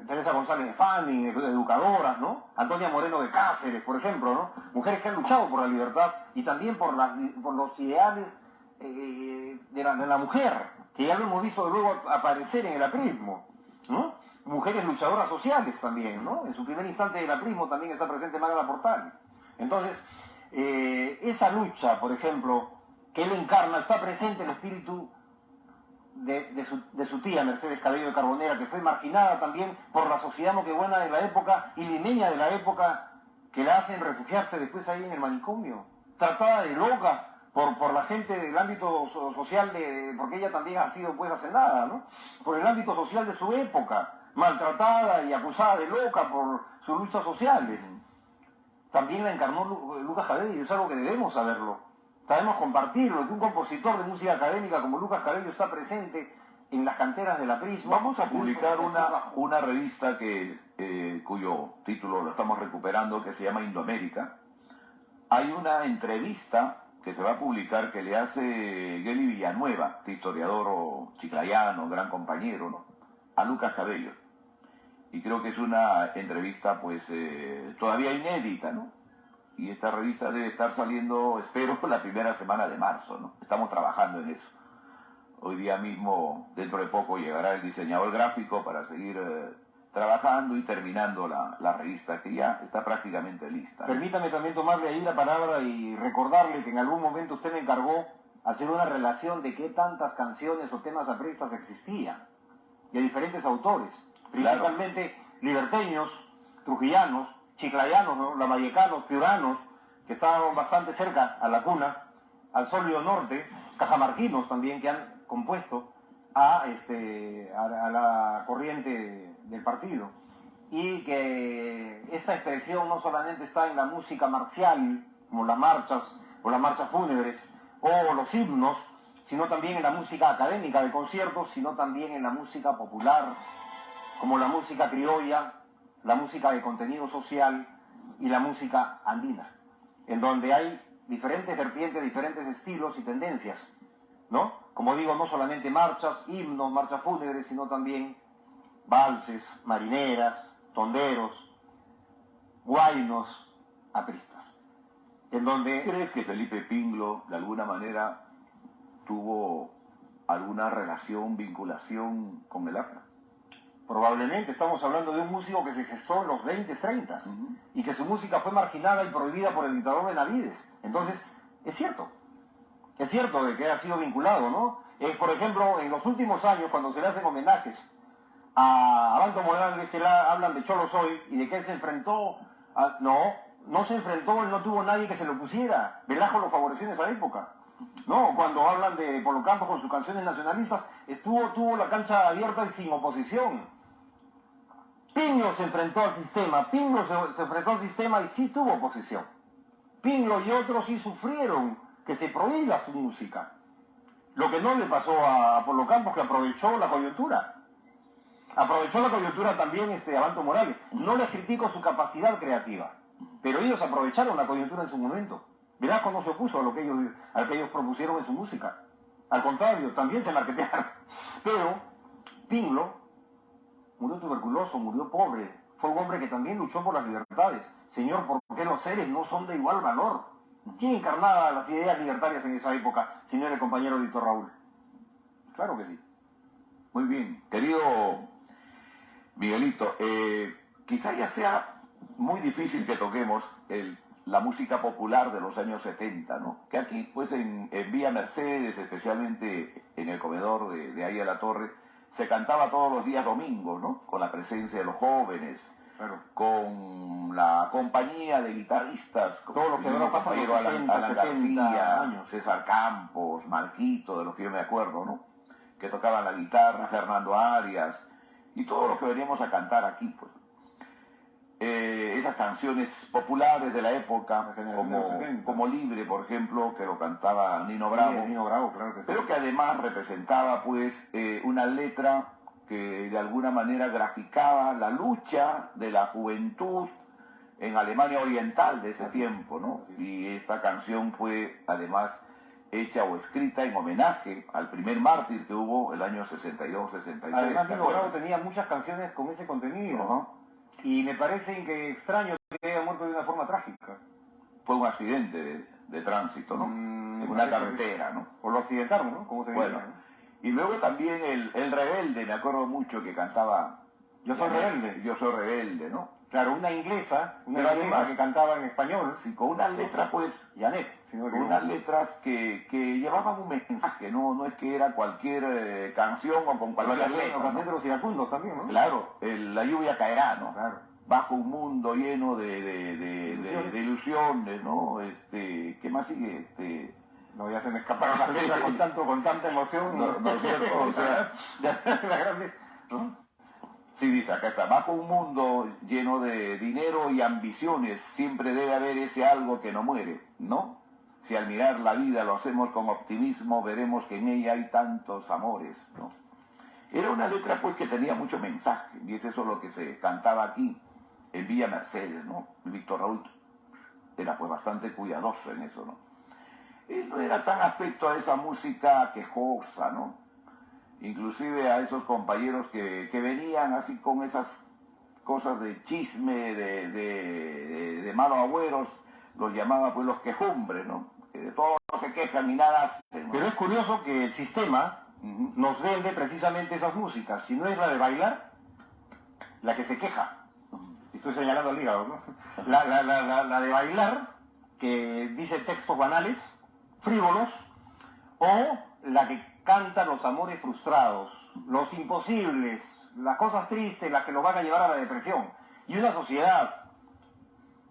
Teresa González de Fanning, educadoras, ¿no? Antonia Moreno de Cáceres, por ejemplo, ¿no? Mujeres que han luchado por la libertad y también por los ideales de la mujer, que ya lo hemos visto luego aparecer en el aprismo, ¿no? Mujeres luchadoras sociales también, ¿no? En su primer instante del aprismo también está presente Magda Portal. Entonces, esa lucha, por ejemplo, que él encarna, está presente el espíritu de su tía Mercedes Cabello de Carbonera, que fue marginada también por la sociedad moquegüena de la época y limeña de la época, que la hacen refugiarse después ahí en el manicomio, tratada de loca por la gente del ámbito social, porque ella también ha sido pues hacendada, ¿no? Por el ámbito social de su época, maltratada y acusada de loca por sus luchas sociales. También la encarnó Lucas Cabello, y es algo que debemos saberlo. Debemos compartirlo, que un compositor de música académica como Lucas Cabello está presente en las canteras del aprismo. Vamos a publicar una revista cuyo título lo estamos recuperando, que se llama Indoamérica. Hay una entrevista que se va a publicar que le hace Geli Villanueva, historiador chiclayano, gran compañero, ¿no?, a Lucas Cabello. Y creo que es una entrevista pues todavía inédita, ¿no? Y esta revista debe estar saliendo, espero, la primera semana de marzo, ¿no? Estamos trabajando en eso. Hoy día mismo, dentro de poco, llegará el diseñador gráfico para seguir trabajando y terminando la revista, que ya está prácticamente lista, ¿no? Permítame también tomarle ahí la palabra y recordarle que en algún momento usted me encargó hacer una relación de qué tantas canciones o temas apristas existían, de diferentes autores, principalmente liberteños, trujillanos, chiclayanos, ¿no?, lavallecanos, piuranos, que estaban bastante cerca a la cuna, al sólido norte, cajamarquinos también, que han compuesto a la corriente del partido. Y que esta expresión no solamente está en la música marcial, como las marchas o las marchas fúnebres, o los himnos, sino también en la música académica de conciertos, sino también en la música popular, como la música criolla, la música de contenido social y la música andina, en donde hay diferentes vertientes, diferentes estilos y tendencias, ¿no? Como digo, no solamente marchas, himnos, marchas fúnebres, sino también valses, marineras, tonderos, guainos, apristas. En donde... ¿Crees que Felipe Pingló, de alguna manera, tuvo alguna relación, vinculación con el APRA? Probablemente estamos hablando de un músico que se gestó en los 20, 30 y que su música fue marginada y prohibida por el dictador Benavides. Entonces, es cierto de que ha sido vinculado, ¿no? Por ejemplo, en los últimos años, cuando se le hacen homenajes a Abanto Morales, hablan de Cholo Soy y de que él se enfrentó no se enfrentó, él no tuvo nadie que se lo pusiera. Velasco lo favoreció en esa época. No, cuando hablan de Polo Campos con sus canciones nacionalistas, tuvo la cancha abierta y sin oposición. Pingló se enfrentó al sistema, Pingló se enfrentó al sistema y sí tuvo oposición. Pingló y otros sí sufrieron que se prohíba su música. Lo que no le pasó a Polo Campos, que aprovechó la coyuntura. Aprovechó la coyuntura también Abanto Morales. No les critico su capacidad creativa, pero ellos aprovecharon la coyuntura en su momento. Velasco no se opuso a lo que ellos propusieron en su música. Al contrario, también se marketearon. Pero Pingló murió tuberculoso, murió pobre. Fue un hombre que también luchó por las libertades. Señor, ¿por qué los seres no son de igual valor? ¿Quién encarnaba las ideas libertarias en esa época, señor el compañero Víctor Raúl? Claro que sí. Muy bien. Querido Miguelito, quizá ya sea muy difícil que toquemos la música popular de los años 70, ¿no? Que aquí, pues en Vía Mercedes, especialmente en el comedor de ahí a la Torre, se cantaba todos los días domingos, ¿no? Con la presencia de los jóvenes, Claro. Con la compañía de guitarristas, Todo lo que ahora pasa en los 60, Alan 70 García, años. César Campos, Marquito, de los que yo me acuerdo, ¿no? Que tocaban la guitarra, Fernando Arias, y todos los que veníamos a cantar aquí, pues. Esas canciones populares de la época, como Libre, por ejemplo, que lo cantaba Nino Bravo, Sí, Nino Bravo, claro que sí. pero que además representaba pues una letra que de alguna manera graficaba la lucha de la juventud en Alemania Oriental de ese tiempo, ¿no? Y esta canción fue además hecha o escrita en homenaje al primer mártir que hubo el año 62-63. Además, Nino Bravo tenía muchas canciones con ese contenido, ¿no? Y me parece que extraño que haya muerto de una forma trágica. Fue un accidente de tránsito, ¿no? En una carretera, ¿no? O lo accidentaron, ¿no? Como se dice, bueno, ¿no? Y luego también el rebelde, me acuerdo mucho que cantaba... Yo soy rebelde. Yo soy rebelde, ¿no? Claro, una inglesa además, que cantaba en español. Sí, con unas letras, pues... Janet. Con unas letras que llevaban un mensaje, no es que era cualquier canción o con cualquier letra. Los caseteros iracundos también, ¿no? Claro, la lluvia caerá, ¿no? Claro. Bajo un mundo lleno de ilusiones, ¿no? ¿Qué más sigue? No, ya se me escaparon las letras con tanta emoción. No es cierto, o sea... ¿no? Sí, dice, acá está, bajo un mundo lleno de dinero y ambiciones, siempre debe haber ese algo que no muere, ¿no? Si al mirar la vida lo hacemos con optimismo, veremos que en ella hay tantos amores, ¿no? Era una letra, pues, que tenía mucho mensaje, y es eso lo que se cantaba aquí, en Villa Mercedes, ¿no? Víctor Raúl era, pues, bastante cuidadoso en eso, ¿no? Él no era tan afecto a esa música quejosa, ¿no? Inclusive a esos compañeros que venían así con esas cosas de chisme, de malos agüeros, los llamaba pues los quejumbres, ¿no? Que de todo se quejan y nada hacen, ¿no? Pero es curioso que el sistema nos vende precisamente esas músicas. Si no es la de bailar, la que se queja. Estoy señalando al hígado, ¿no? La de bailar, que dice textos banales, frívolos, o la que canta los amores frustrados, los imposibles, las cosas tristes, las que nos van a llevar a la depresión. Y una sociedad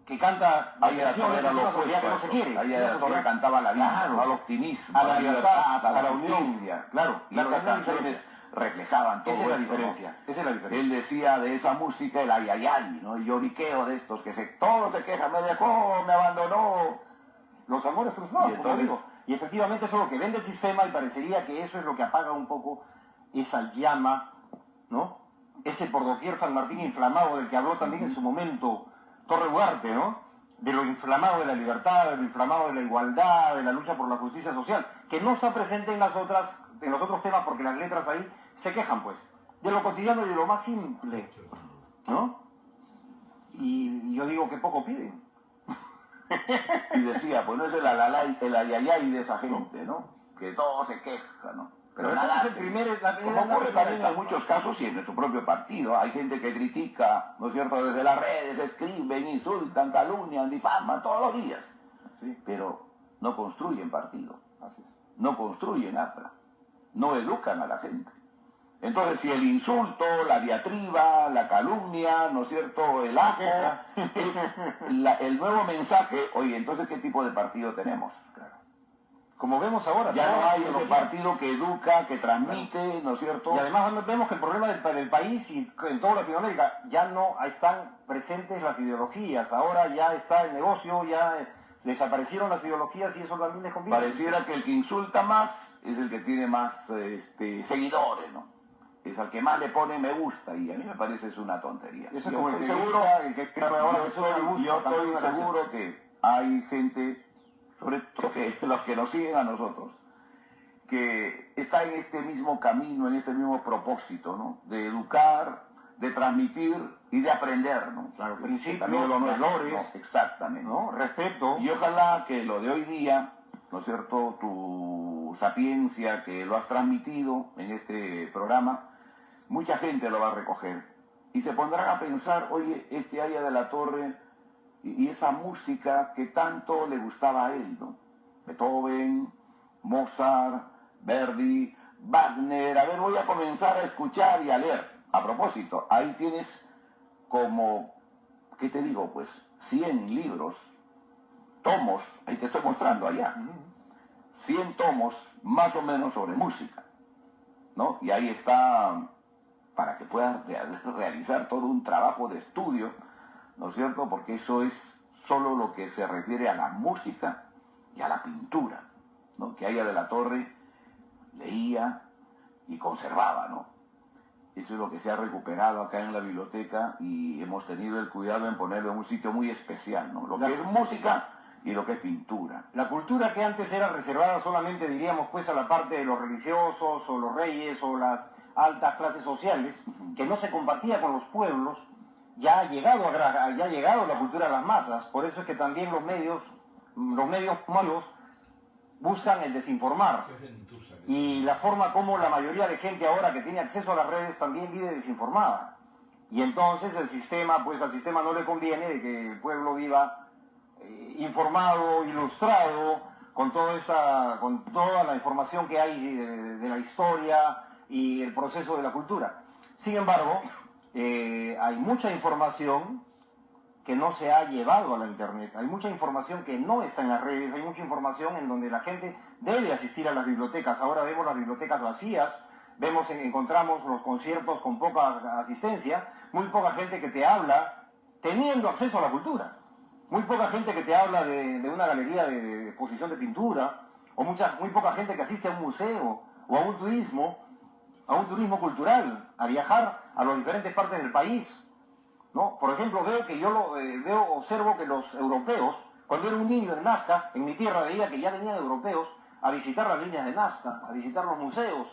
que canta depresiones, es una sociedad que no se quiere. Ella cantaba la vida, claro, al optimismo, a la libertad, a la unión. Claro, y estas canciones reflejaban todo esa es la eso, diferencia, ¿no? Esa es la diferencia. Él decía de esa música el ayayay, ¿no? El lloriqueo de estos, que todos se quejan, me dejó, me abandonó. Los amores frustrados, y entonces, digo. Y efectivamente eso es lo que vende el sistema y parecería que eso es lo que apaga un poco esa llama, ¿no? Ese por doquier San Martín inflamado del que habló también en su momento Torre Ugarte, ¿no? De lo inflamado de la libertad, de lo inflamado de la igualdad, de la lucha por la justicia social, que no está presente en los otros temas porque las letras ahí se quejan, pues, de lo cotidiano y de lo más simple, ¿no? Y yo digo que poco piden. Y decía, pues no es el ayayay de esa gente, ¿no? Que todo se queja, ¿no? Pero nada, como ocurre también en muchos casos y en su propio partido. Hay gente que critica, ¿no es cierto?, desde las redes, escriben, insultan, calumnian, difaman todos los días. Sí. Pero no construyen partido, Así es. no construyen APRA, no educan a la gente. Entonces, si el insulto, la diatriba, la calumnia, ¿no es cierto?, el ajo, es el nuevo mensaje, oye, entonces, ¿qué tipo de partido tenemos? Claro. Como vemos ahora, ya no hay ese partido que educa, que transmite, ¿no es cierto? Y además vemos que el problema del país y en toda Latinoamérica ya no están presentes las ideologías, ahora ya está el negocio, ya desaparecieron las ideologías y eso también les conviene. Pareciera que el que insulta más es el que tiene más seguidores, ¿no? Es al que más le pone me gusta y a mí me parece es una tontería. Eso es yo como estoy seguro, yo estoy seguro que hay gente, sobre todo que los que nos siguen a nosotros, que está en este mismo camino, en este mismo propósito, ¿no? De educar, de transmitir y de aprender, ¿no? Claro, principios, valores, ¿no? Exactamente, ¿no? Respeto. Y ojalá que lo de hoy día, ¿no es cierto?, tu sapiencia que lo has transmitido en este programa, mucha gente lo va a recoger y se pondrán a pensar, oye, Aya de la Torre y esa música que tanto le gustaba a él, ¿no? Beethoven, Mozart, Verdi, Wagner. A ver, voy a comenzar a escuchar y a leer. A propósito, ahí tienes como, ¿qué te digo? Pues 100 libros, tomos, ahí te estoy mostrando allá, 100 tomos más o menos sobre música, ¿no? Y ahí está, para que puedas realizar todo un trabajo de estudio, ¿no es cierto? Porque eso es solo lo que se refiere a la música y a la pintura, ¿no? Que Aya de la Torre leía y conservaba, ¿no? Eso es lo que se ha recuperado acá en la biblioteca y hemos tenido el cuidado en ponerlo en un sitio muy especial, ¿no? Lo que es música y lo que es pintura. La cultura que antes era reservada solamente, diríamos, pues a la parte de los religiosos o los reyes o las altas clases sociales, que no se compartía con los pueblos, ya ha llegado la cultura a las masas. Por eso es que también los medios malos buscan el desinformar. Y la forma como la mayoría de gente ahora que tiene acceso a las redes también vive desinformada. Y entonces al sistema no le conviene de que el pueblo viva informado, ilustrado, con toda la información que hay de la historia y el proceso de la cultura. Sin embargo, hay mucha información que no se ha llevado a la internet, hay mucha información que no está en las redes, hay mucha información en donde la gente debe asistir a las bibliotecas. Ahora vemos las bibliotecas vacías, encontramos los conciertos con poca asistencia, muy poca gente que te habla teniendo acceso a la cultura, muy poca gente que te habla de una galería de exposición de pintura, o muy poca gente que asiste a un museo o a un turismo cultural, a viajar a las diferentes partes del país, ¿no? Por ejemplo, observo que los europeos, cuando era un niño en Nazca, en mi tierra veía que ya venían europeos a visitar las líneas de Nazca, a visitar los museos,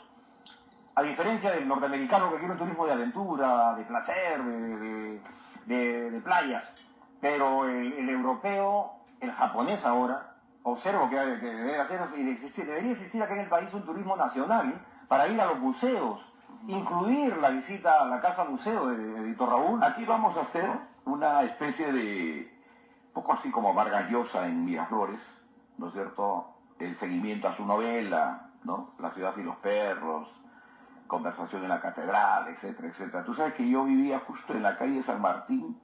a diferencia del norteamericano que quiere un turismo de aventura, de placer, de playas. Pero el europeo, el japonés ahora, observo que debe hacer, debería existir acá en el país un turismo nacional para ir a los museos, incluir la visita a la casa museo de Víctor Raúl. Aquí vamos a hacer una especie de, poco así como Vargas Llosa en Miraflores, ¿no es cierto? El seguimiento a su novela, ¿no? La ciudad y los perros, conversación en la catedral, etcétera, etcétera. Tú sabes que yo vivía justo en la calle San Martín,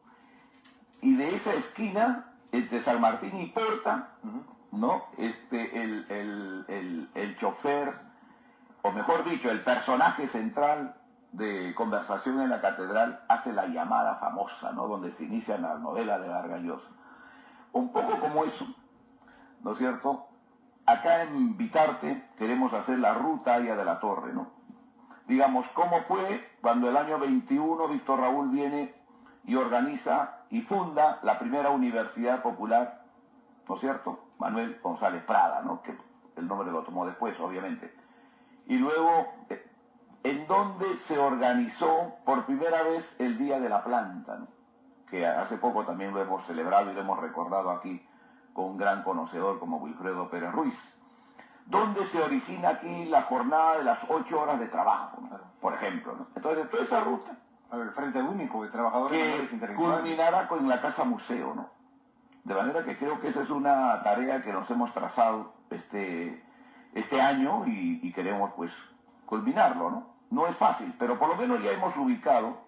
y de esa esquina, entre San Martín y Porta, ¿no? El chofer, o mejor dicho, el personaje central de Conversación en la Catedral hace la llamada famosa, ¿no? Donde se inicia la novela de Vargas Llosa. Un poco como eso, ¿no es cierto? Acá en Vitarte queremos hacer la ruta allá de la Torre, ¿no? Digamos, ¿cómo fue cuando el año 21 Víctor Raúl viene y organiza y funda la primera universidad popular, ¿no es cierto? Manuel González Prada, ¿no? Que el nombre lo tomó después, obviamente. Y luego, en donde se organizó por primera vez el Día de la Planta, ¿no? Que hace poco también lo hemos celebrado y lo hemos recordado aquí con un gran conocedor como Wilfredo Pérez Ruiz. ¿Dónde se origina aquí la jornada de las 8 horas de trabajo, ¿no? Por ejemplo, ¿no? Entonces, toda esa ruta, el Frente Único de Trabajadores Mayores Intelectuales, culminará con la Casa Museo, ¿no? De manera que creo que esa es una tarea que nos hemos trazado este año y queremos pues culminarlo, ¿no? No es fácil, pero por lo menos ya hemos ubicado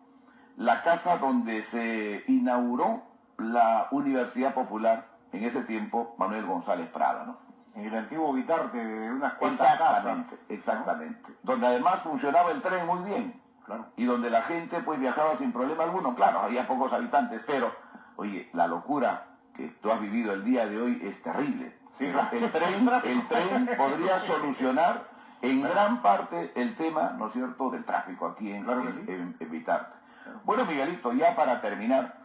la casa donde se inauguró la Universidad Popular, en ese tiempo Manuel González Prada, ¿no? En el antiguo Vitarte, de unas cuantas casas. Exactamente. ¿No? Donde además funcionaba el tren muy bien. Claro. Y donde la gente pues viajaba sin problema alguno. Claro, había pocos habitantes, pero, oye, la locura que tú has vivido el día de hoy es terrible. Sí, el tren podría solucionar en gran parte el tema, ¿no es cierto?, del tráfico aquí en Vitarte. Claro. Bueno, Miguelito, ya para terminar,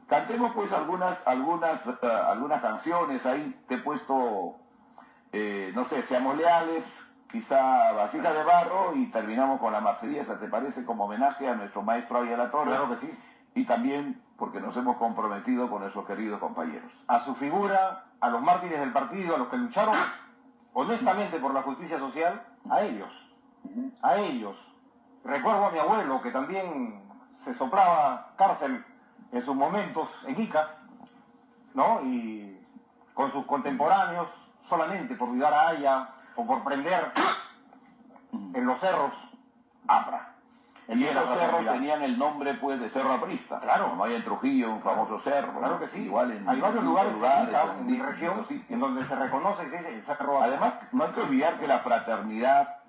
cantemos pues algunas canciones ahí. Te he puesto, no sé, Seamos Leales, quizá Vasija de Barro, y terminamos con la Marsellesa, ¿te parece? Como homenaje a nuestro maestro ahí a la Torre. Claro que sí. Y también porque nos hemos comprometido con nuestros queridos compañeros. A su figura, a los mártires del partido, a los que lucharon honestamente por la justicia social, a ellos. A ellos. Recuerdo a mi abuelo, que también se soplaba cárcel en sus momentos en Ica, ¿no? Y con sus contemporáneos, solamente por cuidar a Haya o por prender en los cerros Apra. Y esos cerros tenían el nombre pues de Cerro Aprista. Claro. Como hay en Trujillo un famoso cerro. Claro que sí. Igual hay varios lugares en mi región en donde se reconoce el cerro Apra. Además, no hay que olvidar que la fraternidad,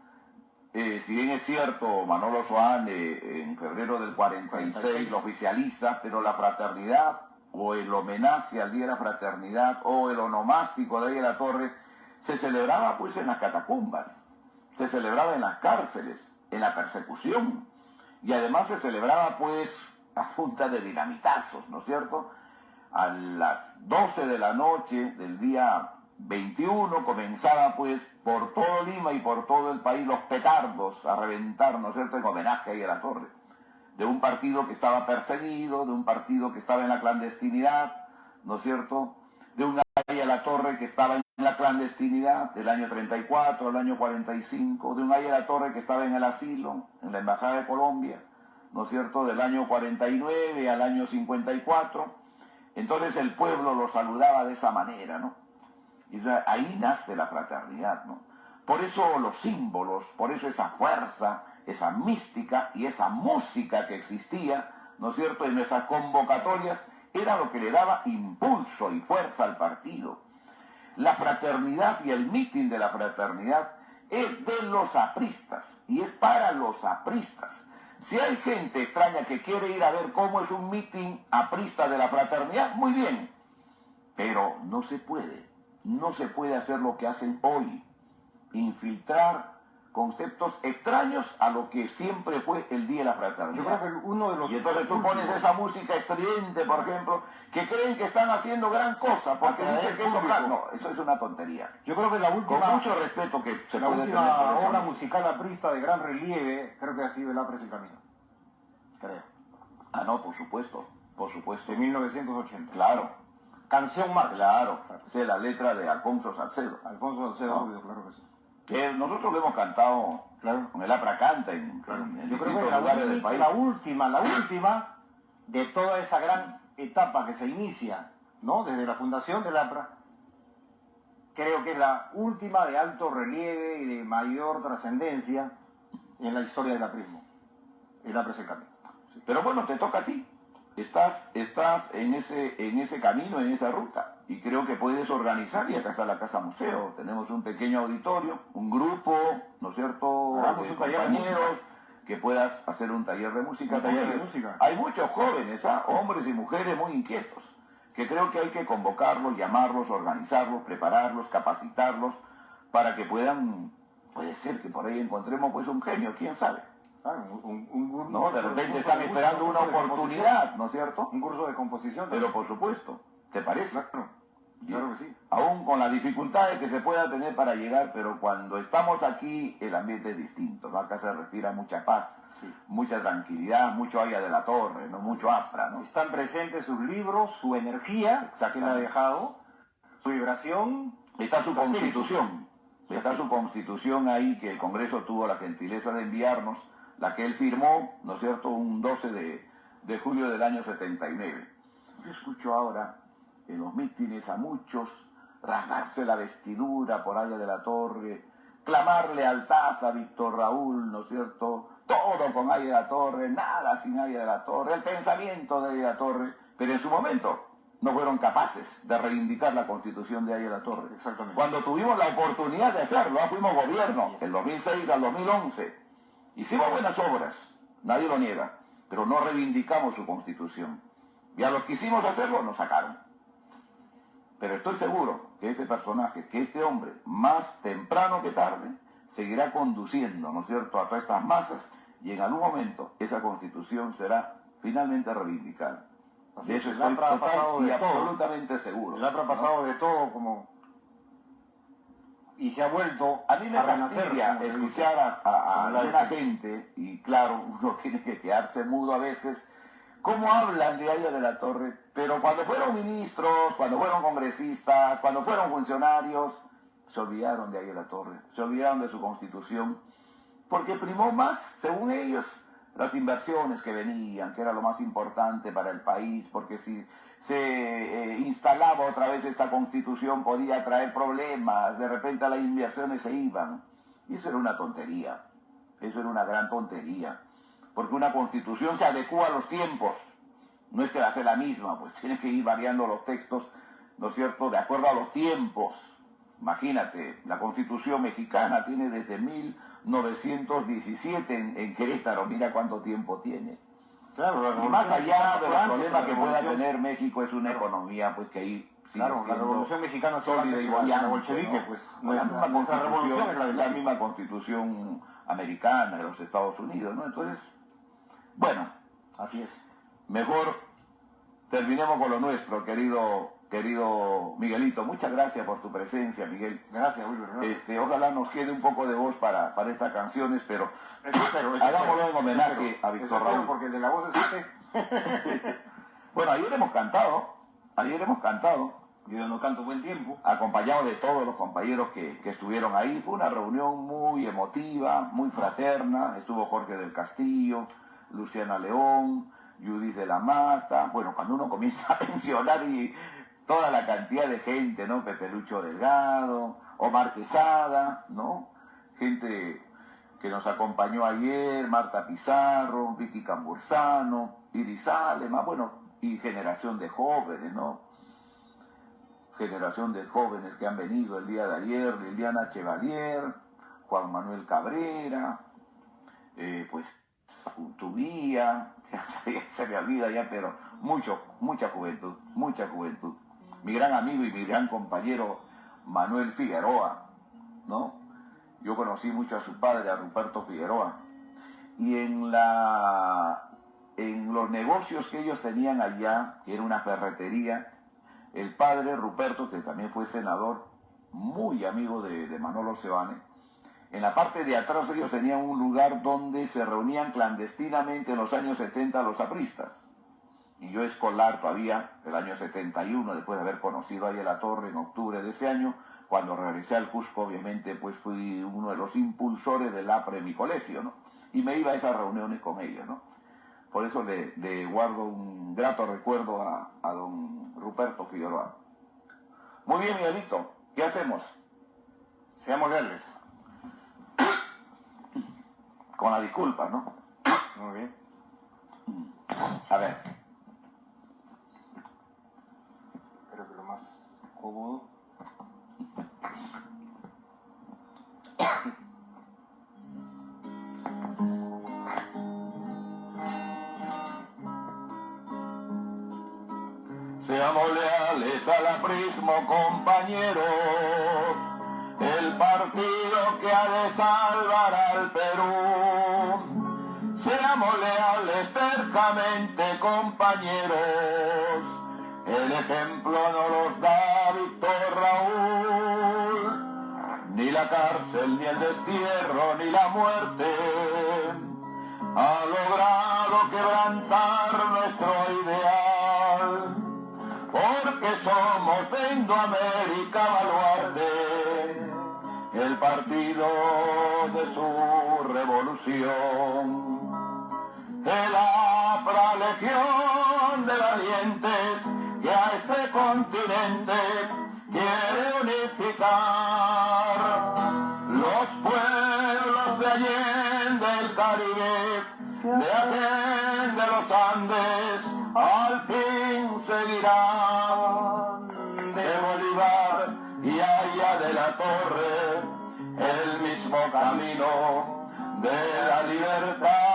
si bien es cierto, Manolo Soane en febrero del 46 lo oficializa, pero la fraternidad o el homenaje al Día de la Fraternidad o el onomástico de ahí de la Torre se celebraba pues en las catacumbas, se celebraba en las cárceles, en la persecución, y además se celebraba pues a punta de dinamitazos, ¿no es cierto? a las 12 de la noche del día 21 comenzaba pues por todo Lima y por todo el país los petardos a reventar, ¿no es cierto?, en homenaje ahí a la torre, de un partido que estaba perseguido, de un partido que estaba en la clandestinidad, ¿no es cierto?, de un ahí a la torre que estaba en la clandestinidad del año 34 al año 45, de un ahí a la torre que estaba en el asilo, en la Embajada de Colombia, ¿no es cierto?, del año 49 al año 54. Entonces el pueblo lo saludaba de esa manera, ¿no? Y ahí nace la fraternidad, ¿no? Por eso los símbolos, por eso esa fuerza, esa mística y esa música que existía, ¿no es cierto?, en nuestras convocatorias, era lo que le daba impulso y fuerza al partido. La fraternidad y el mitin de la fraternidad es de los apristas y es para los apristas. Si hay gente extraña que quiere ir a ver cómo es un mitin aprista de la fraternidad, muy bien, pero no se puede hacer lo que hacen hoy, infiltrar conceptos extraños a lo que siempre fue el Día de la Fraternidad. Yo creo que uno de los... Y entonces tú pones esa música estridente, por ejemplo, que creen que están haciendo gran cosa, porque dicen que eso... No, eso es una tontería. Yo creo que la última... Con mucho respeto que se la puede última tener por esa obra música musical aprista de gran relieve, creo que ha sido El Apres el Camino. Creo. Ah, no, por supuesto, De 1980. Claro. Canción marcha. Claro, esa es la letra de Alfonso Salcedo. Alfonso Salcedo, No. obvio, claro que sí. Que nosotros lo hemos cantado Claro. con el Apra Canta en Yo creo que distintos lugares del país. la última de toda esa gran etapa que se inicia, ¿no?, desde la fundación del APRA, creo que es la última de alto relieve y de mayor trascendencia en la historia del aprismo. El APRA es el camino. Sí. Pero bueno, te toca a ti. Estás en ese camino, en esa ruta. Y creo que puedes organizar, y acá está la Casa Museo. Tenemos un pequeño auditorio, un grupo, ¿no es cierto?, Hagamos de un taller de compañeros, que puedas hacer un taller de música. Un taller de música. Hay muchos jóvenes, hombres y mujeres muy inquietos, que creo que hay que convocarlos, llamarlos, organizarlos, prepararlos, capacitarlos, para que puedan, puede ser que por ahí encontremos pues un genio, quién sabe. No, de repente están esperando una oportunidad, ¿no es cierto? Un curso de composición. Pero por supuesto, ¿te parece? Claro que sí. Aún con las dificultades que se pueda tener para llegar, pero cuando estamos aquí el ambiente es distinto, ¿no? Acá se respira mucha paz, Sí. mucha tranquilidad, mucho Aya de la Torre, ¿no? Mucho Afra, ¿no? Están presentes sus libros, su energía que le ha dejado, su vibración. Está su constitución, ahí que el Congreso tuvo la gentileza de enviarnos, la que él firmó, ¿no es cierto?, un 12 de julio del año 79. Yo escucho ahora en los mítines a muchos rasgarse la vestidura por Aya de la Torre, clamar lealtad a Víctor Raúl, ¿no es cierto?, todo con Aya de la Torre, nada sin Aya de la Torre, el pensamiento de Aya de la Torre, pero en su momento no fueron capaces de reivindicar la constitución de Aya de la Torre. Exactamente. Cuando tuvimos la oportunidad de hacerlo, fuimos gobierno, del 2006 al 2011, hicimos buenas obras, nadie lo niega, pero no reivindicamos su constitución. Y a los que quisimos hacerlo, nos sacaron. Pero estoy seguro que este personaje, que este hombre, más temprano que tarde, seguirá conduciendo, ¿no es cierto?, a todas estas masas, y en algún momento esa constitución será finalmente reivindicada. De eso estoy total y absolutamente seguro. El APRA ha pasado de todo como... Y se ha vuelto a mí me fastidia renacer, escuchar a alguna gente, y claro, uno tiene que quedarse mudo a veces, cómo hablan de Aya de la Torre, pero cuando fueron ministros, cuando fueron congresistas, cuando fueron funcionarios, se olvidaron de Aya de la Torre, se olvidaron de su constitución, porque primó más, según ellos, las inversiones que venían, que era lo más importante para el país, porque si se instalaba otra vez esta constitución podía traer problemas, de repente las inversiones se iban. Y eso era una tontería, eso era una gran tontería, porque una constitución se adecúa a los tiempos, no es que la hace la misma, pues tiene que ir variando los textos, ¿no es cierto?, de acuerdo a los tiempos. Imagínate, la Constitución mexicana tiene desde 1917 en Querétaro, mira cuánto tiempo tiene. Claro, y más allá de los problemas que pueda tener México, es una economía pues que ahí sigue la Revolución Mexicana sólida y bollante, bolchevique, ¿no? pues La misma constitución es la misma constitución americana de los Estados Unidos, ¿no? Entonces, bueno, así es. mejor terminemos con lo nuestro, querido Miguelito. Muchas gracias por tu presencia, Miguel. Gracias, Wilber. Ojalá nos quede un poco de voz para estas canciones, pero Eso hagámoslo en homenaje a Víctor Raúl. Porque el de la voz es usted. Bueno, ayer hemos cantado. Yo no canto buen tiempo. Acompañado de todos los compañeros que estuvieron ahí. Fue una reunión muy emotiva, muy fraterna. Estuvo Jorge del Castillo, Luciana León, Judith de la Mata. Bueno, cuando uno comienza a mencionar y toda la cantidad de gente, ¿no? Pepe Lucho Delgado, Omar Quesada, ¿no? Gente que nos acompañó ayer, Marta Pizarro, Vicky Cambursano, Iris Alema, bueno, y generación de jóvenes, ¿no? Generación de jóvenes que han venido el día de ayer, Liliana Chevalier, Juan Manuel Cabrera, pues Tubía, se me olvida ya, pero mucha juventud. Mi gran amigo y mi gran compañero Manuel Figueroa, ¿no? Yo conocí mucho a su padre, a Ruperto Figueroa, y en los negocios que ellos tenían allá, que era una ferretería, el padre Ruperto, que también fue senador, muy amigo de Manolo Seoane, en la parte de atrás ellos tenían un lugar donde se reunían clandestinamente en los años 70 los apristas. Y yo escolar todavía, el año 71, después de haber conocido ahí a La Torre en octubre de ese año, cuando regresé al Cusco, obviamente, pues fui uno de los impulsores del APRE en mi colegio, ¿no? Y me iba a esas reuniones con ellos, ¿no? Por eso le guardo un grato recuerdo a don Ruperto Figueroa. Muy bien, Miguelito, ¿qué hacemos? Seamos leales. Con la disculpa, ¿no? Muy bien. A ver. Creo que lo más cómodo. Seamos leales al aprismo, compañeros, el partido que ha de salvar al Perú. Seamos leales tercamente, compañeros, el ejemplo no los da Víctor Raúl. Ni la cárcel, ni el destierro, ni la muerte ha logrado quebrantar nuestro ideal. Porque somos de Indoamérica baluarte, el partido de su revolución. El APRA, legión de valientes que a este continente quiere unificar. Los pueblos de Allende el Caribe, de Allende los Andes, al fin seguirán. De Bolívar y allá de la Torre, el mismo camino de la libertad.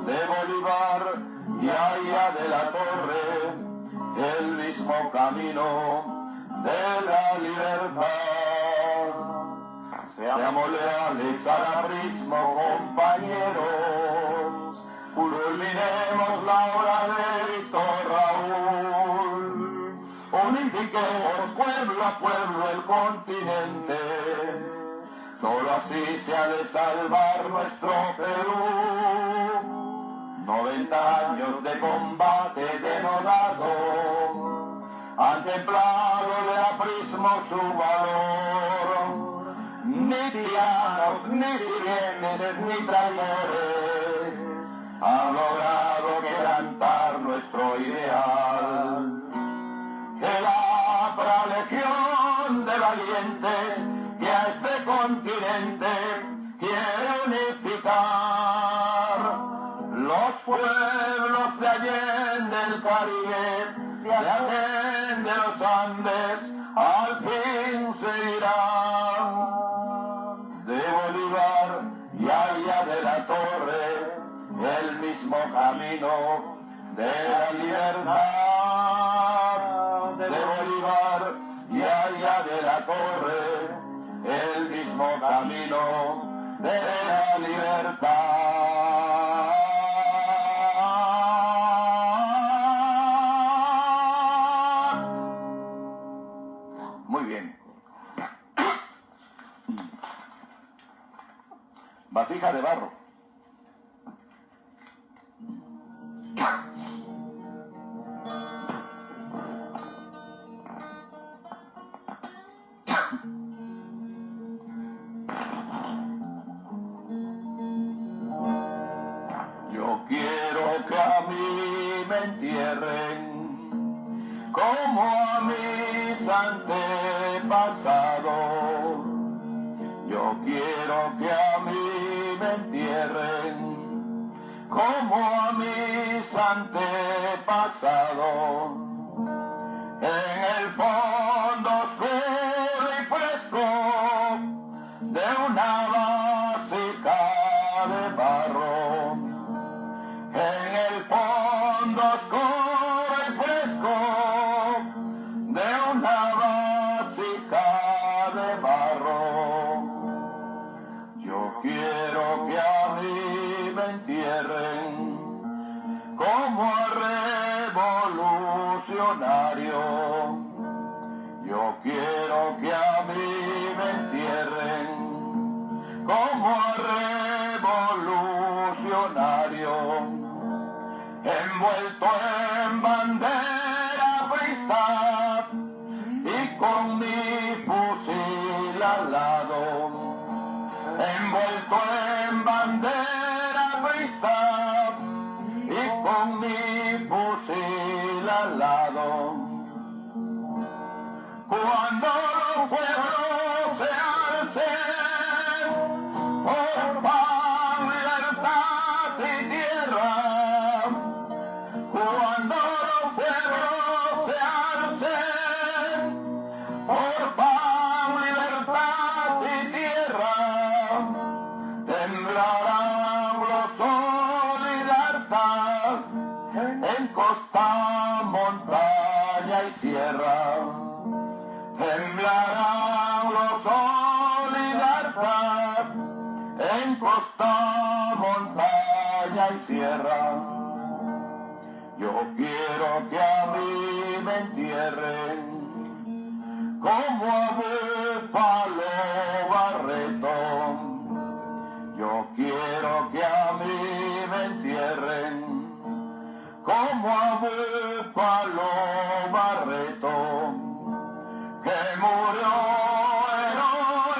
De Bolívar y allá de la Torre, el mismo camino de la libertad. Seamos leales al aprismo, compañeros, culminemos la obra de Víctor Raúl. Unifiquemos pueblo a pueblo el continente, solo así se ha de salvar nuestro Perú. 90 años de combate denodado han templado del aprismo su valor. Ni tiranos, ni sirienes, ni traidores han logrado quebrantar nuestro ideal. El APRA, legión de valientes que a este continente quiere unificar. Los pueblos de Allende el Caribe, de Allende los Andes, al fin seguirán. De Bolívar y allá de la Torre, el mismo camino de la libertad. De Bolívar y allá de la Torre, el mismo camino de la libertad. Muy bien. Vasija de barro. Yo quiero que a mí me entierren como a mis antepasados. Yo quiero que a mí me entierren como a mis antepasados, en el fondo oscuro y fresco de una vasija de barro, en el fondo oscuro y fresco de una vasija de barro. Yo quiero que a mí me entierren como a revolucionario. Yo quiero que a mí me entierren como a revolucionario, envuelto en bandera aprista y con mi fusil al lado. Envuelto en bandera aprista y con mi fusil al lado. Cuando los pueblos se alcen por pan, libertad y tierra, cuando los pueblos se alcen por pan, libertad y tierra, temblarán los oligarcas en costa, montaña y sierra. Temblarán los oligarcas en costa, montaña y sierra. Yo quiero que a mí me entierren como a Búfalo Barreto. Yo quiero que a mí me entierren como a Búfalo Barreto, que murió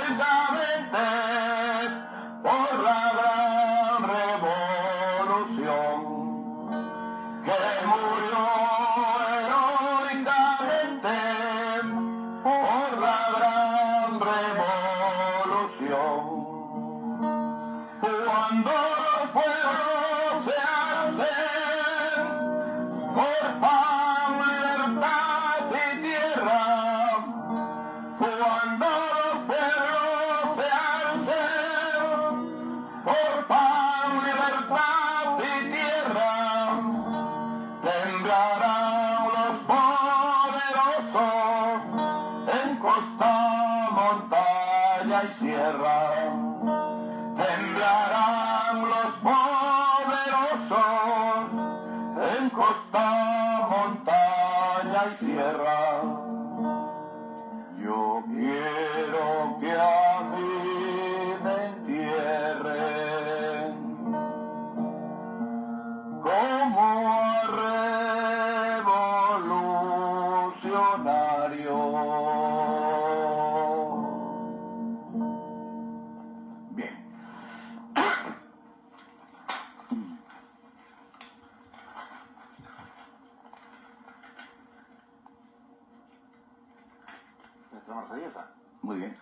heroicamente por la gran revolución, que murió heroicamente por la gran revolución. Cuando los pueblos se alcen por pan, libertad y tierra, cuando los pueblos se alcen por pan, libertad y tierra, temblarán los poderosos en costa, montaña y sierra. Temblarán los poderosos en costa, montaña y sierra. Yo quiero que a mí me entierren como a revolucionario. Bien. Nuestra marsellesa. Muy bien.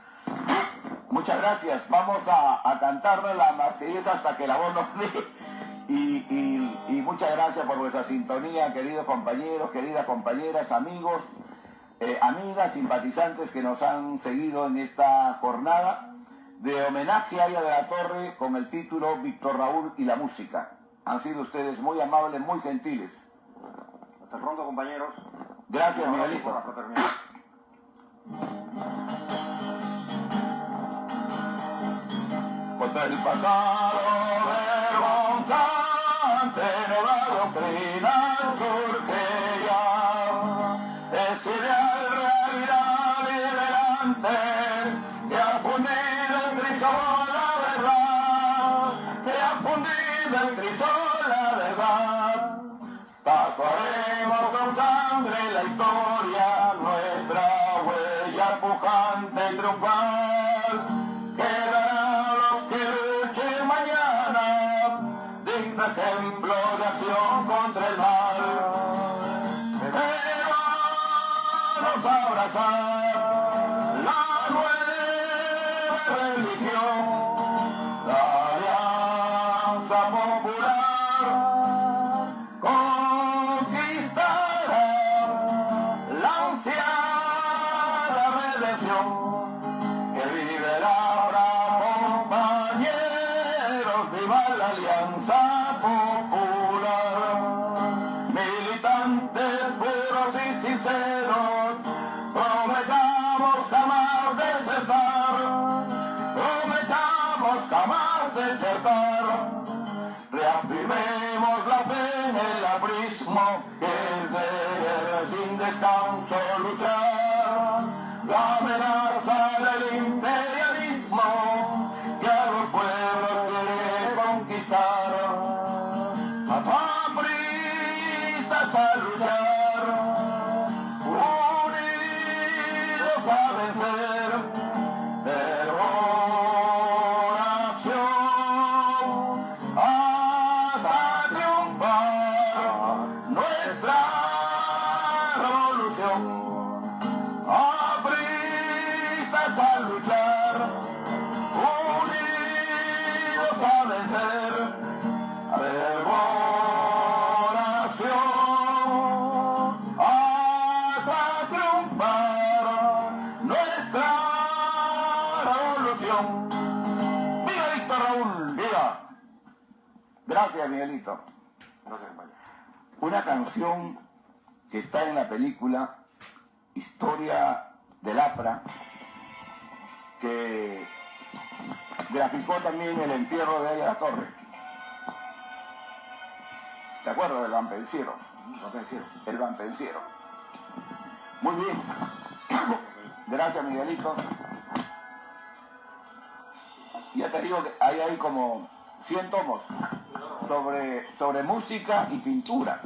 Muchas gracias. Vamos a cantarle la marsellesa hasta que la voz nos dé. Y muchas gracias por vuestra sintonía, queridos compañeros, queridas compañeras, amigos, amigas, simpatizantes que nos han seguido en esta jornada de homenaje a Aya de la Torre con el título Víctor Raúl y la música. Han sido ustedes muy amables, muy gentiles. Hasta pronto, compañeros. Gracias, Miguelito. Hasta terminar. Contra el pasado vergonzante, nueva doctrina surge ya. Es ideal, realidad y gente que ha fundido en Crisol la verdad, que ha fundido en Crisol la verdad. Tatuaremos con sangre la historia, nuestra huella pujante y triunfal. Quedará los que luchen mañana, digno ejemplo de acción contra el mal. Debemos abrazar la nueva religión, la alianza popular conquistará la ansiada redención que vivirá para compañeros, viva la alianza popular. Militantes puros y sinceros, prometamos jamás desertar, prometamos jamás desertar. Reafirmemos la fe en el aprismo, que es deber sin descanso luchar. La amenaza del imperialismo que a los pueblos quiere conquistar. Apristas a luchar, unidos a vencer, pero oración hasta triunfar nuestra revolución. Apristas a luchar, unidos a vencer, revolución hasta triunfar nuestra revolución. ¡Viva Víctor Raúl! ¡Viva! Gracias, Miguelito. Gracias, compañero. Una canción que está en la película Historia del APRA, que graficó también el entierro de Aya La Torre. ¿Te acuerdas del Vampensiero? El Vampensiero. Muy bien. Gracias, Miguelito. Ya te digo que hay como 100 tomos sobre música y pintura.